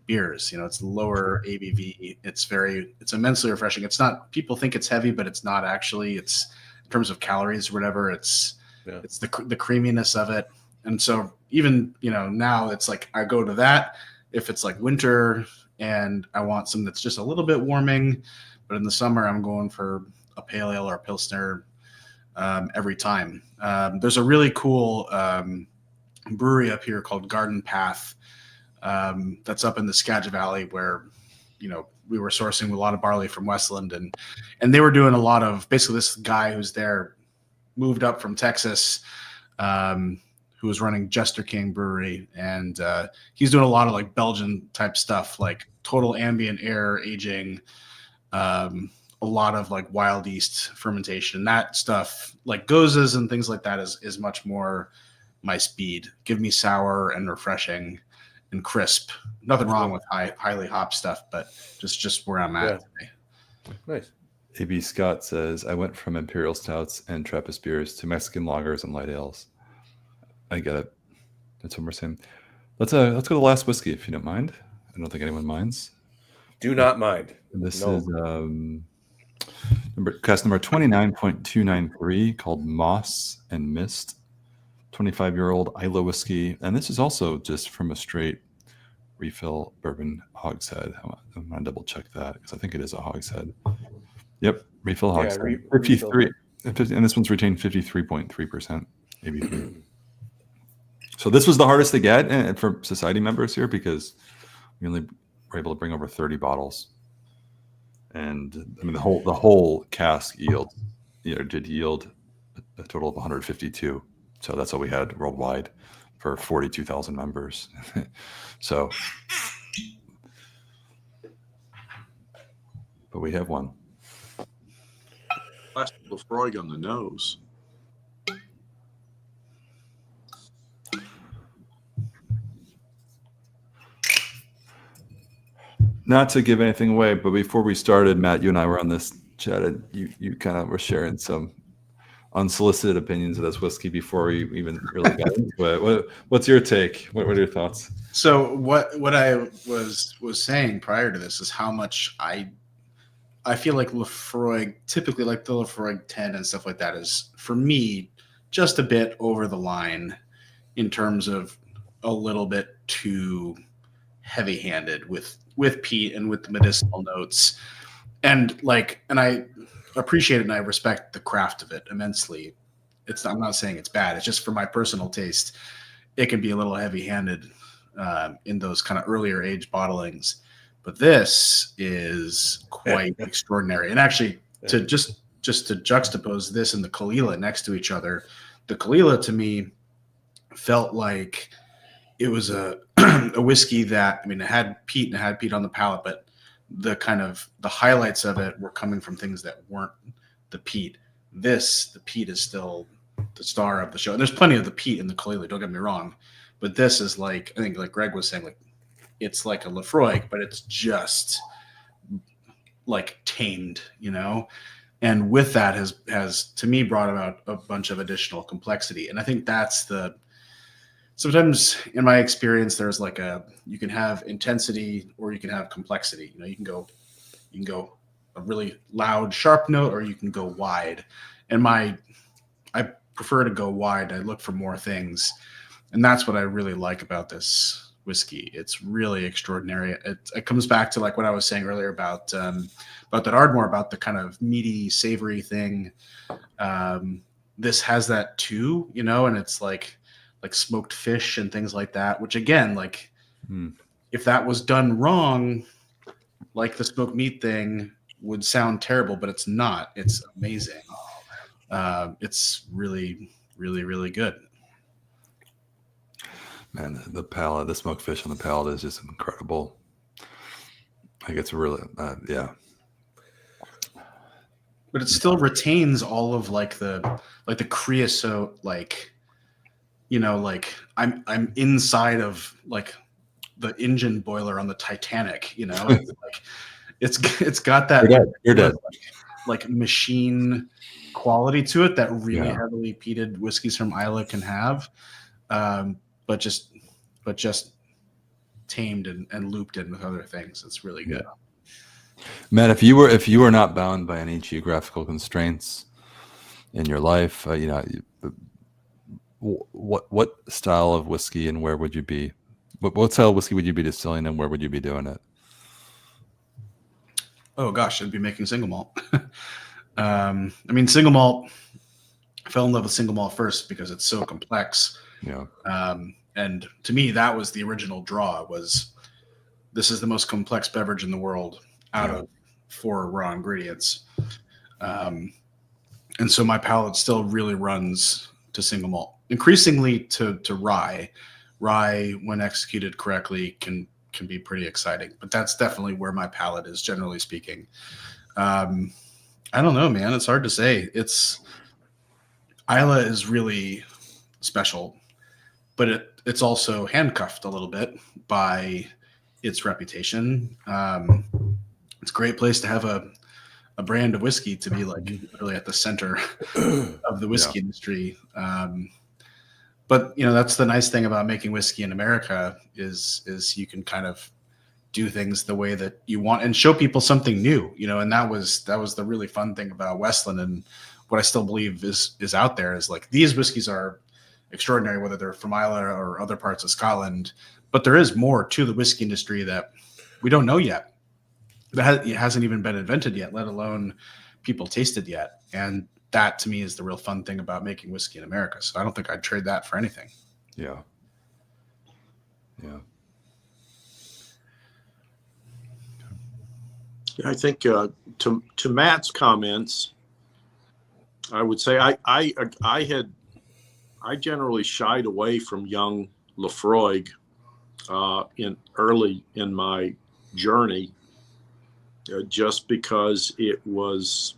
beers. It's lower ABV. It's immensely refreshing. It's not, people think it's heavy, but it's not actually. It's in terms of calories or whatever. It's the creaminess of it. And so even, now it's like I go to that if it's like winter and I want something that's just a little bit warming, but in the summer I'm going for a pale ale or a pilsner every time. There's a really cool brewery up here called Garden Path that's up in the Skagit Valley where, we were sourcing a lot of barley from Westland and they were doing a lot of, basically this guy who's there moved up from Texas who was running Jester King Brewery. And he's doing a lot of like Belgian type stuff, like total ambient air aging, a lot of like wild yeast fermentation. That stuff like gozes and things like that is much more my speed. Give me sour and refreshing and crisp. Nothing wrong with highly hop stuff, but just where I'm at today. Nice. AB Scott says, I went from imperial stouts and Trappist beers to Mexican lagers and light ales. I get it. That's what we're saying. Let's go to the last whiskey if you don't mind. I don't think anyone minds. Do not mind. This is cast number 29.293 called Moss and Mist. 25-year-old Isla whiskey. And this is also just from a straight refill bourbon hogshead. I'm going to double check that because I think it is a hogshead. Yep, refill hogshead. 53. And this one's retained 53.3% ABV. So this was the hardest to get for society members here because we only were able to bring over 30 bottles. And I mean, the whole cask did yield a total of 152. So that's all we had worldwide for 42,000 members. So, but we have one. Last Lefroy on the nose. Not to give anything away, but before we started, Matt, you and I were on this chat, and you kind of were sharing some unsolicited opinions of this whiskey before we even really got into it. What's your take? What are your thoughts? So what I was saying prior to this is how much I feel like Lefroy, typically like the Lefroy 10 and stuff like that, is for me just a bit over the line in terms of a little bit too heavy-handed with peat and with the medicinal notes, and I appreciate it and I respect the craft of it immensely. I'm not saying it's bad. It's just for my personal taste, it can be a little heavy-handed in those kind of earlier age bottlings. But this is quite extraordinary. And actually, to just to juxtapose this and the Kalila next to each other, the Kalila to me felt like it was a whiskey that, I mean, it had peat on the palate, but the highlights of it were coming from things that weren't the peat. The peat is still the star of the show. And there's plenty of the peat in the Kalila, don't get me wrong. But this is like, I think like Greg was saying, like it's like a Lefroy, but it's just like tamed, and with that has to me brought about a bunch of additional complexity. And I think that's sometimes in my experience, there's like you can have intensity or you can have complexity. You can go a really loud, sharp note, or you can go wide. And I prefer to go wide. I look for more things, and that's what I really like about this whiskey. It's really extraordinary. It comes back to like what I was saying earlier about that Ardmore, about the kind of meaty, savory thing. This has that too, you know, and it's like smoked fish and things like that, which again, like if that was done wrong, like the smoked meat thing would sound terrible, but it's not. It's amazing. It's really, really, really good. Man, the palate, the smoked fish on the palate is just incredible. Like it's really, yeah. But it still retains all of like the creosote, like, you know, like I'm inside of like the engine boiler on the Titanic, you know. It's like it's got that you're dead. Like machine quality to it that really heavily peated whiskeys from Islay can have, but just tamed and looped in with other things. It's really good. Matt, if you were not bound by any geographical constraints in your life, you know, what style of whiskey and where would you be? What style of whiskey would you be distilling and where would you be doing it? Oh gosh, I'd be making single malt. I mean, single malt. I fell in love with single malt first because it's so complex. Yeah. And to me, that was the original draw. Was this is the most complex beverage in the world out of 4 raw ingredients, and so my palate still really runs to single malt. Increasingly to rye. Rye, when executed correctly, can be pretty exciting. But that's definitely where my palate is, generally speaking. I don't know, man. It's hard to say. Islay is really special, but it's also handcuffed a little bit by its reputation. It's a great place to have a brand of whiskey to be like really at the center of the whiskey industry. But you know, that's the nice thing about making whiskey in America is you can kind of do things the way that you want and show people something new, you know. And that was the really fun thing about Westland, and what I still believe is out there is like these whiskeys are extraordinary, whether they're from Islay or other parts of Scotland. But there is more to the whiskey industry that we don't know yet. It hasn't even been invented yet, let alone people tasted yet. And that to me is the real fun thing about making whiskey in America. So I don't think I'd trade that for anything. Yeah. Yeah. I think to Matt's comments, I would say I generally shied away from young Laphroaig early in my journey, just because it was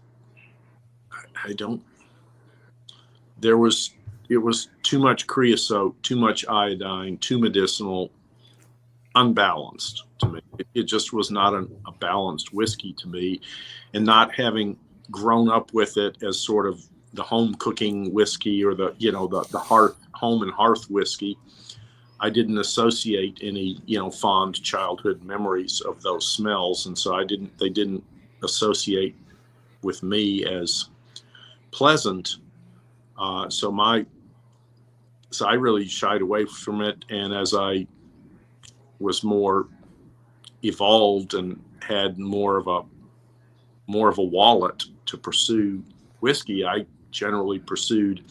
too much creosote, too much iodine, too medicinal, unbalanced to me. It just was not a balanced whiskey to me, and not having grown up with it as sort of the home cooking whiskey or the home and hearth whiskey, I didn't associate any fond childhood memories of those smells, and so they didn't associate with me as pleasant. So I really shied away from it, and as I was more evolved and had more of a wallet to pursue whiskey, I generally pursued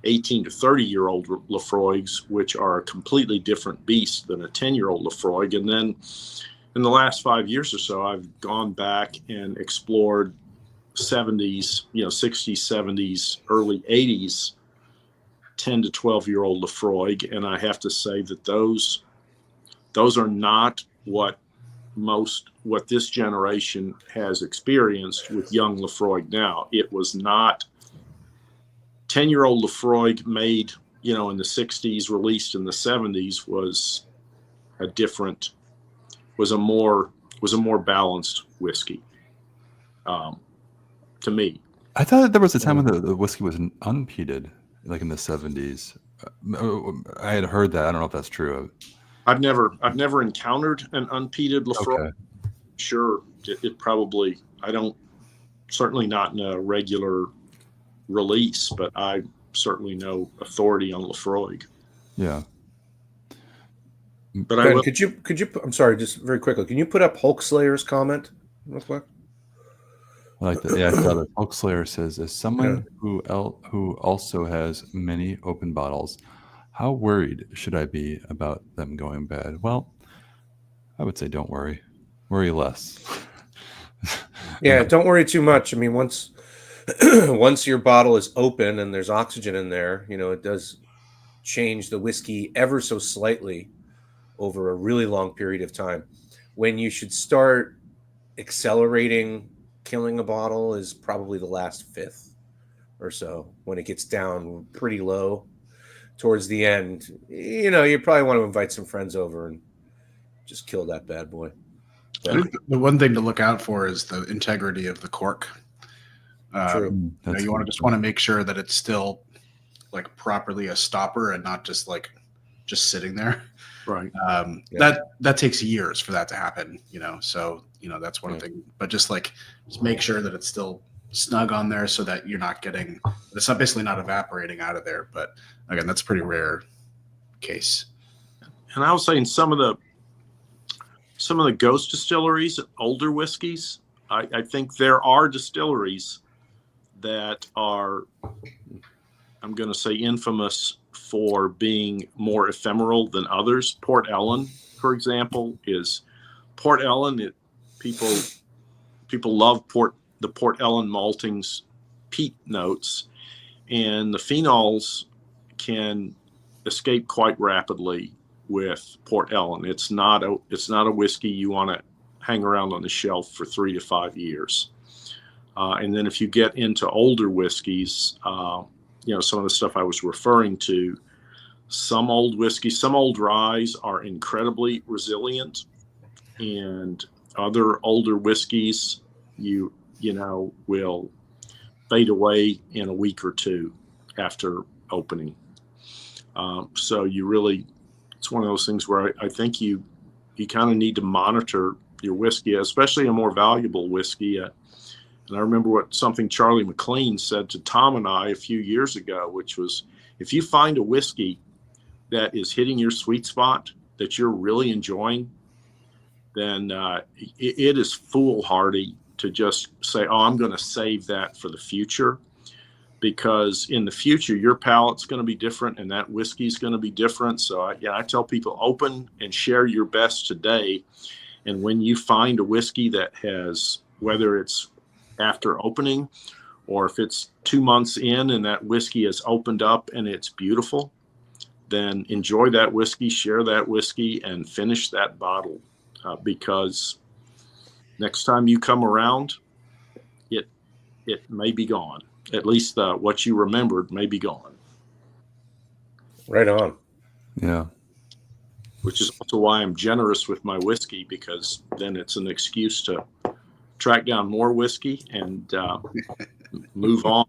18 to 30-year-old Laphroaigs, which are a completely different beast than a 10-year-old Laphroaig. And then in the last 5 years or so, I've gone back and explored 70s, 60s, 70s, early 80s, 10 to 12-year-old Laphroaig. And I have to say that those are not what this generation has experienced with young Laphroaig now. It was not 10-year-old Laphroaig made, in the 60s, released in the 70s, was a more balanced whiskey, to me. I thought there was a time when the whiskey was unpeated, like in the 70s. I had heard that. I don't know if that's true. I've never encountered an unpeated Laphroaig. Okay. Sure, it probably, certainly not in a regular release, but I certainly no authority on Laphroaig. Yeah. But Ben, could you? I'm sorry, just very quickly. Can you put up Hulk Slayer's comment real quick? I like that. Yeah, I saw that. Hulk Slayer says, as someone who also has many open bottles, how worried should I be about them going bad? Well, I would say don't worry. Worry less. Yeah, don't worry too much. I mean, once your bottle is open and there's oxygen in there, it does change the whiskey ever so slightly over a really long period of time. When you should start accelerating killing a bottle is probably the last fifth or so, when it gets down pretty low towards the end. You probably want to invite some friends over and just kill that bad boy. I think the one thing to look out for is the integrity of the cork. True. You want to make sure that it's still like properly a stopper and not just sitting there. Right. That takes years for that to happen. So that's one thing. But just make sure that it's still snug on there so that you're not getting. It's not basically not evaporating out of there. But again, that's a pretty rare case. And I was saying some of the ghost distilleries, older whiskeys, I think there are distilleries that are, I'm going to say, infamous for being more ephemeral than others. Port Ellen, for example, is Port Ellen. People love the Port Ellen malting's peat notes, and the phenols can escape quite rapidly with Port Ellen. It's not a whiskey you want to hang around on the shelf for 3 to 5 years. And then if you get into older whiskeys, some of the stuff I was referring to, some old whiskeys, some old ryes are incredibly resilient, and other older whiskeys, will fade away in a week or two after opening. So it's one of those things where I think you kind of need to monitor your whiskey, especially a more valuable whiskey. And I remember something Charlie McLean said to Tom and I a few years ago, which was, if you find a whiskey that is hitting your sweet spot, that you're really enjoying, then it is foolhardy to just say, oh, I'm going to save that for the future. Because in the future, your palate's going to be different and that whiskey's going to be different. So I tell people, open and share your best today. And when you find a whiskey that has, whether it's after opening or if it's 2 months in and that whiskey has opened up and it's beautiful, then enjoy that whiskey, share that whiskey, and finish that bottle. Because next time you come around, it may be gone. At least what you remembered may be gone. Right on. Yeah. Which is also why I'm generous with my whiskey, because then it's an excuse to track down more whiskey and move on.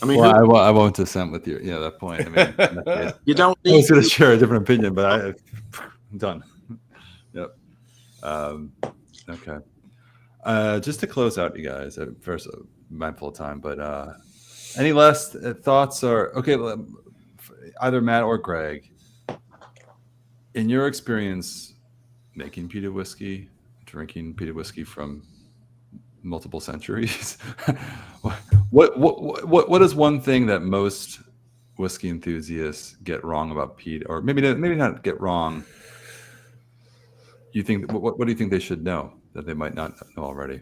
I mean, I won't dissent with you. Yeah, that point. I mean, you don't. I was going to share a different opinion, but I'm done. Yep. Okay. Just to close out, you guys. First, mindful of time, but any last thoughts? Or okay, either Matt or Greg, in your experience making peated whiskey, drinking peated whiskey from multiple centuries, what is one thing that most whiskey enthusiasts get wrong about peat, or maybe not get wrong? You think what do you think they should know that they might not know already?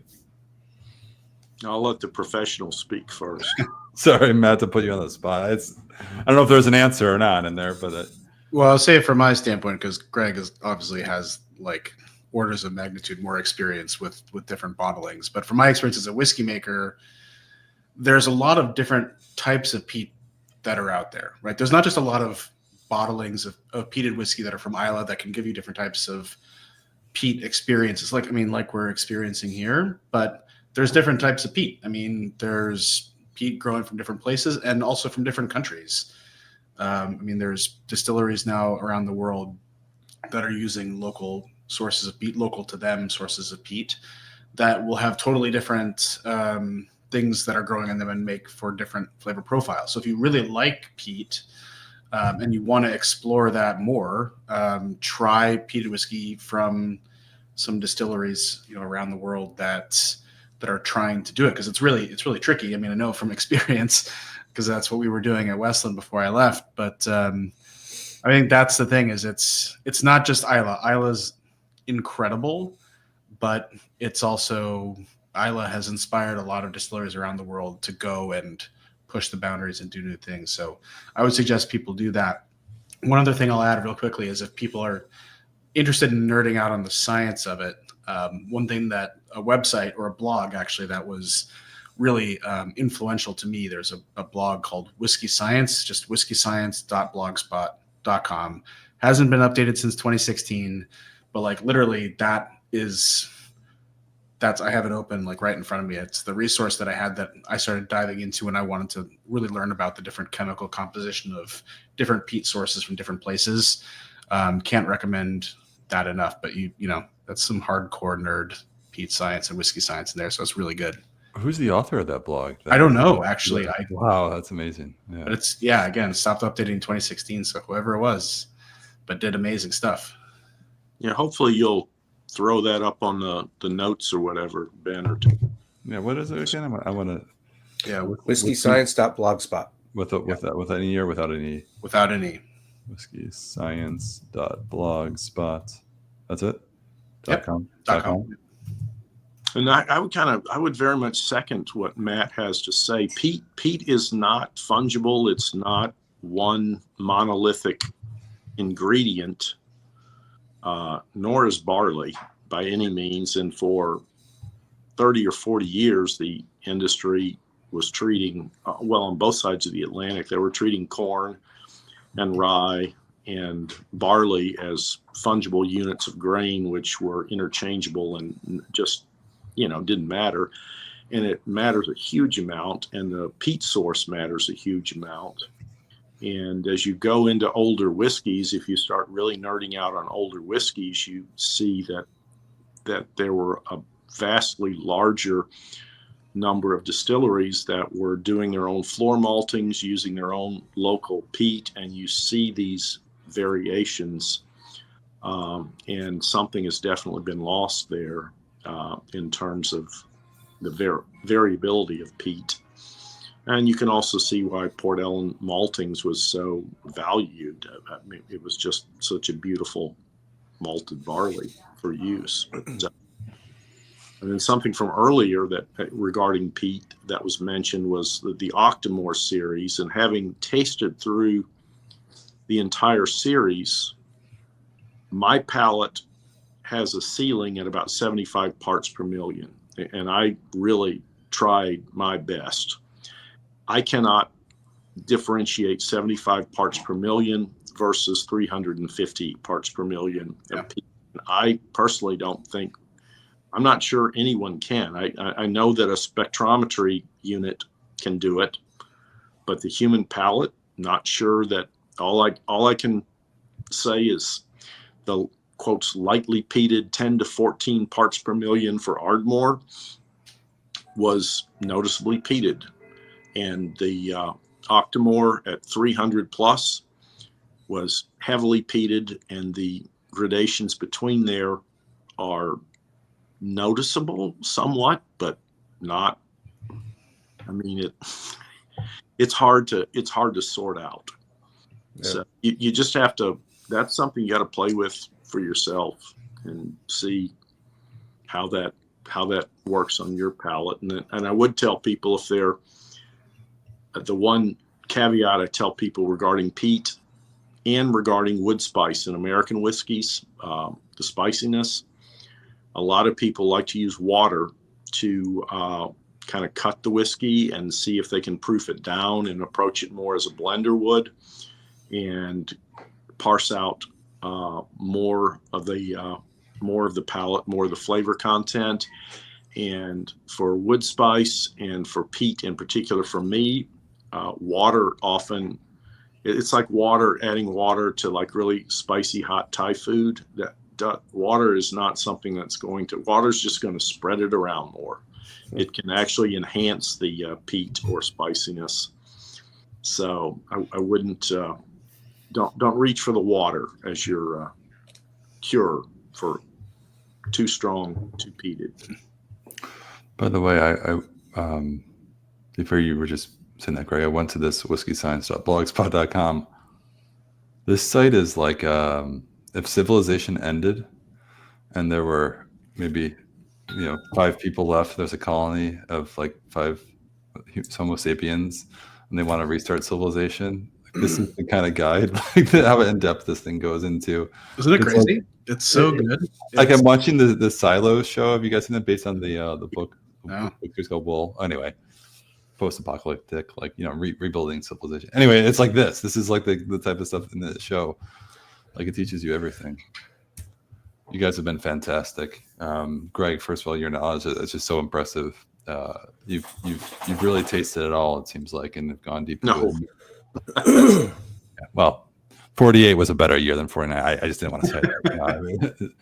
I'll let the professionals speak first. Sorry, Matt, to put you on the spot. I don't know if there's an answer or not in there, but well, I'll say it from my standpoint, because Greg obviously has orders of magnitude more experience with different bottlings. But from my experience as a whiskey maker, there's a lot of different types of peat that are out there, right? There's not just a lot of bottlings of peated whiskey that are from Islay that can give you different types of peat experiences, like we're experiencing here, but there's different types of peat. I mean, there's peat growing from different places and also from different countries. There's distilleries now around the world that are using local sources of peat, local to them sources of peat, that will have totally different things that are growing in them and make for different flavor profiles. So if you really like peat and you want to explore that more, try peated whiskey from some distilleries, around the world that are trying to do it, because it's really tricky. I mean, I know from experience, because that's what we were doing at Westland before I left. But I think that's the thing, is it's not just Islay. Isla's incredible, but it's also, Islay has inspired a lot of distilleries around the world to go and push the boundaries and do new things. So I would suggest people do that. One other thing I'll add real quickly is, if people are interested in nerding out on the science of it, one thing that a website or a blog actually that was really influential to me, there's a blog called Whiskey Science, just whiskeyscience.blogspot.com. Hasn't been updated since 2016, but like literally that's I have it open like right in front of me. It's the resource that I had that I started diving into when I wanted to really learn about the different chemical composition of different peat sources from different places. Can't recommend that enough, but you know, that's some hardcore nerd peat science and whiskey science in there. So it's really good. Who's the author of that blog? I don't know, actually. Wow, that's amazing. Yeah. But it's, again, stopped updating in 2016. So whoever it was, but did amazing stuff. Yeah, hopefully you'll throw that up on the notes or whatever, Ben. Or yeah, what is it again? I want to. Yeah, whiskeyscience.blogspot. With any or without any? Without any. Whiskeyscience.blogspot. That's it. Yep. .com. And I would very much second what Matt has to say. Peat is not fungible. It's not one monolithic ingredient, nor is barley by any means. And for 30 or 40 years, the industry was treating, on both sides of the Atlantic, they were treating corn and rye and barley as fungible units of grain, which were interchangeable and just, didn't matter. And it matters a huge amount, and the peat source matters a huge amount. And as you go into older whiskeys, if you start really nerding out on older whiskeys, you see that there were a vastly larger number of distilleries that were doing their own floor maltings, using their own local peat, and you see these variations. And something has definitely been lost there in terms of the variability of peat. And you can also see why Port Ellen Maltings was so valued. I mean, it was just such a beautiful malted barley for use. And then something from earlier that regarding peat that was mentioned was the Octomore series. And having tasted through the entire series, my palate has a ceiling at about 75 parts per million. And I really tried my best. I cannot differentiate 75 parts per million versus 350 parts per million. Yeah. I personally don't think, I'm not sure anyone can. I know that a spectrometry unit can do it, but the human palate, not sure that. All I can say is the quotes lightly peated 10 to 14 parts per million for Ardmore was noticeably peated. And the Octomore at 300 plus was heavily peated, and the gradations between there are noticeable somewhat, but not. I mean, it's hard to sort out. Yeah. So you just have to. That's something you got to play with for yourself and see how that works on your palate. And I would tell people, if they're the one caveat I tell people regarding peat and regarding wood spice in American whiskeys, the spiciness, a lot of people like to use water to kind of cut the whiskey and see if they can proof it down and approach it more as a blender would, and parse out more of the palate, more of the flavor content. And for wood spice and for peat in particular, for me, water often, it's like adding water to like really spicy hot Thai food. That water is not something that's water's just going to spread it around more. it can actually enhance the peat or spiciness. So I wouldn't don't reach for the water as your cure for too strong, too peated. By the way, I before you were just saying that, Greg, I went to this whiskeyscience.blogspot.com. This site is like if civilization ended and there were maybe 5 people left, there's a colony of like 5 Homo sapiens, and they want to restart civilization. This is the kind of guide, like how in depth this thing goes into. Isn't it crazy? It's so good. Like I'm watching the Silo show. Have you guys seen it? Based on the book. No. It's called Wool. Anyway, post-apocalyptic, like rebuilding civilization. Anyway, it's like this. This is like the type of stuff in the show. Like it teaches you everything. You guys have been fantastic. Greg, first of all, your knowledge is just so impressive. You've really tasted it all, it seems like, and have gone deep. No. Yeah, well, 48 was a better year than 49. I just didn't want to say that.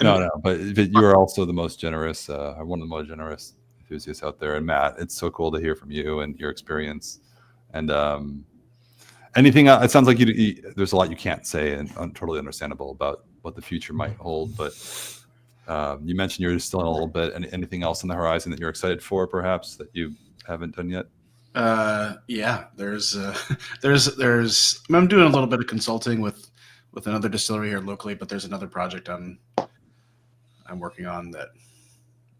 No, but you are also the most generous, one of the most generous enthusiasts out there. And Matt, it's so cool to hear from you and your experience. And anything else? It sounds like there's a lot you can't say, and totally understandable about what the future might hold. But you mentioned you're still in a little bit. Anything else on the horizon that you're excited for, perhaps, that you haven't done yet? Yeah, there's I'm doing a little bit of consulting with another distillery here locally, but there's another project I'm working on that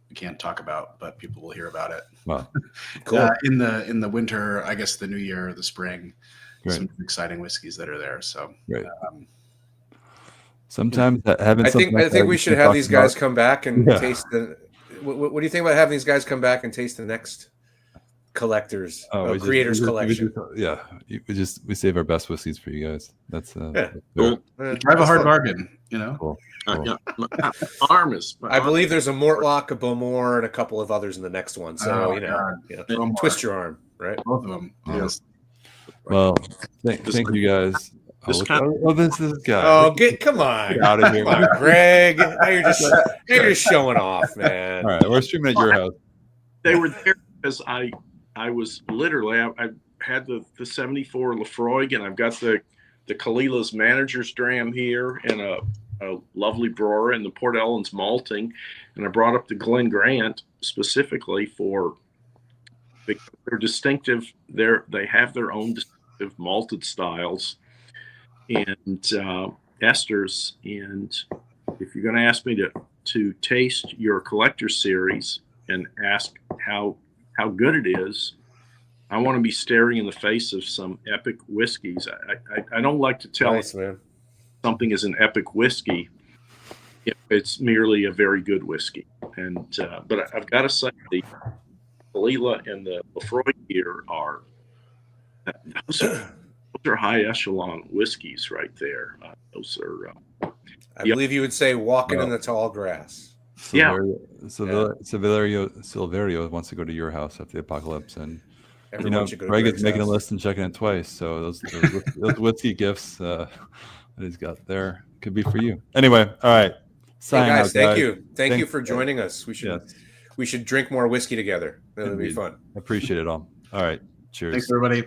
we can't talk about, but people will hear about it. Wow. Cool. In the winter, I guess the new year or the spring, Great. Some exciting whiskeys that are there. So great. Sometimes having I think we should have these guys come back and taste the. What do you think about having these guys come back and taste the next creators collection? We save our best whiskeys for you guys. That's cool. Drive a hard bargain, Cool. Arm is. I believe there's a Mortlock, a Bowmore, and a couple of others in the next one. So twist your arm, right? Both of them. Yes. Well, thank you guys. This guy. Oh, come on! Get out of here, come on, Greg. Now you're just showing off, man. All right, we're streaming at your house. They were there because I was literally I had the 74 Lafroig, and I've got the Kalila's Manager's Dram here, and a lovely brewer, and the Port Ellen's malting, and I brought up the Glen Grant specifically for their distinctive. They have their own distinctive malted styles and esters. And if you're going to ask me to taste your collector series and ask how good it is, I want to be staring in the face of some epic whiskeys. I don't like to tell something is an epic whiskey if it's merely a very good whiskey. And but I've got to say the Kalila and the Lafroig here are those are high echelon whiskeys right there. Those are. I believe you would say walking in the tall grass. Silverio wants to go to your house after the apocalypse, and Greg is making a list and checking it twice. So those whiskey gifts that he's got there could be for you. Anyway, all right. Guys, thank you for joining us. We should drink more whiskey together. That would be fun. Appreciate it all. All right. Cheers. Thanks, everybody.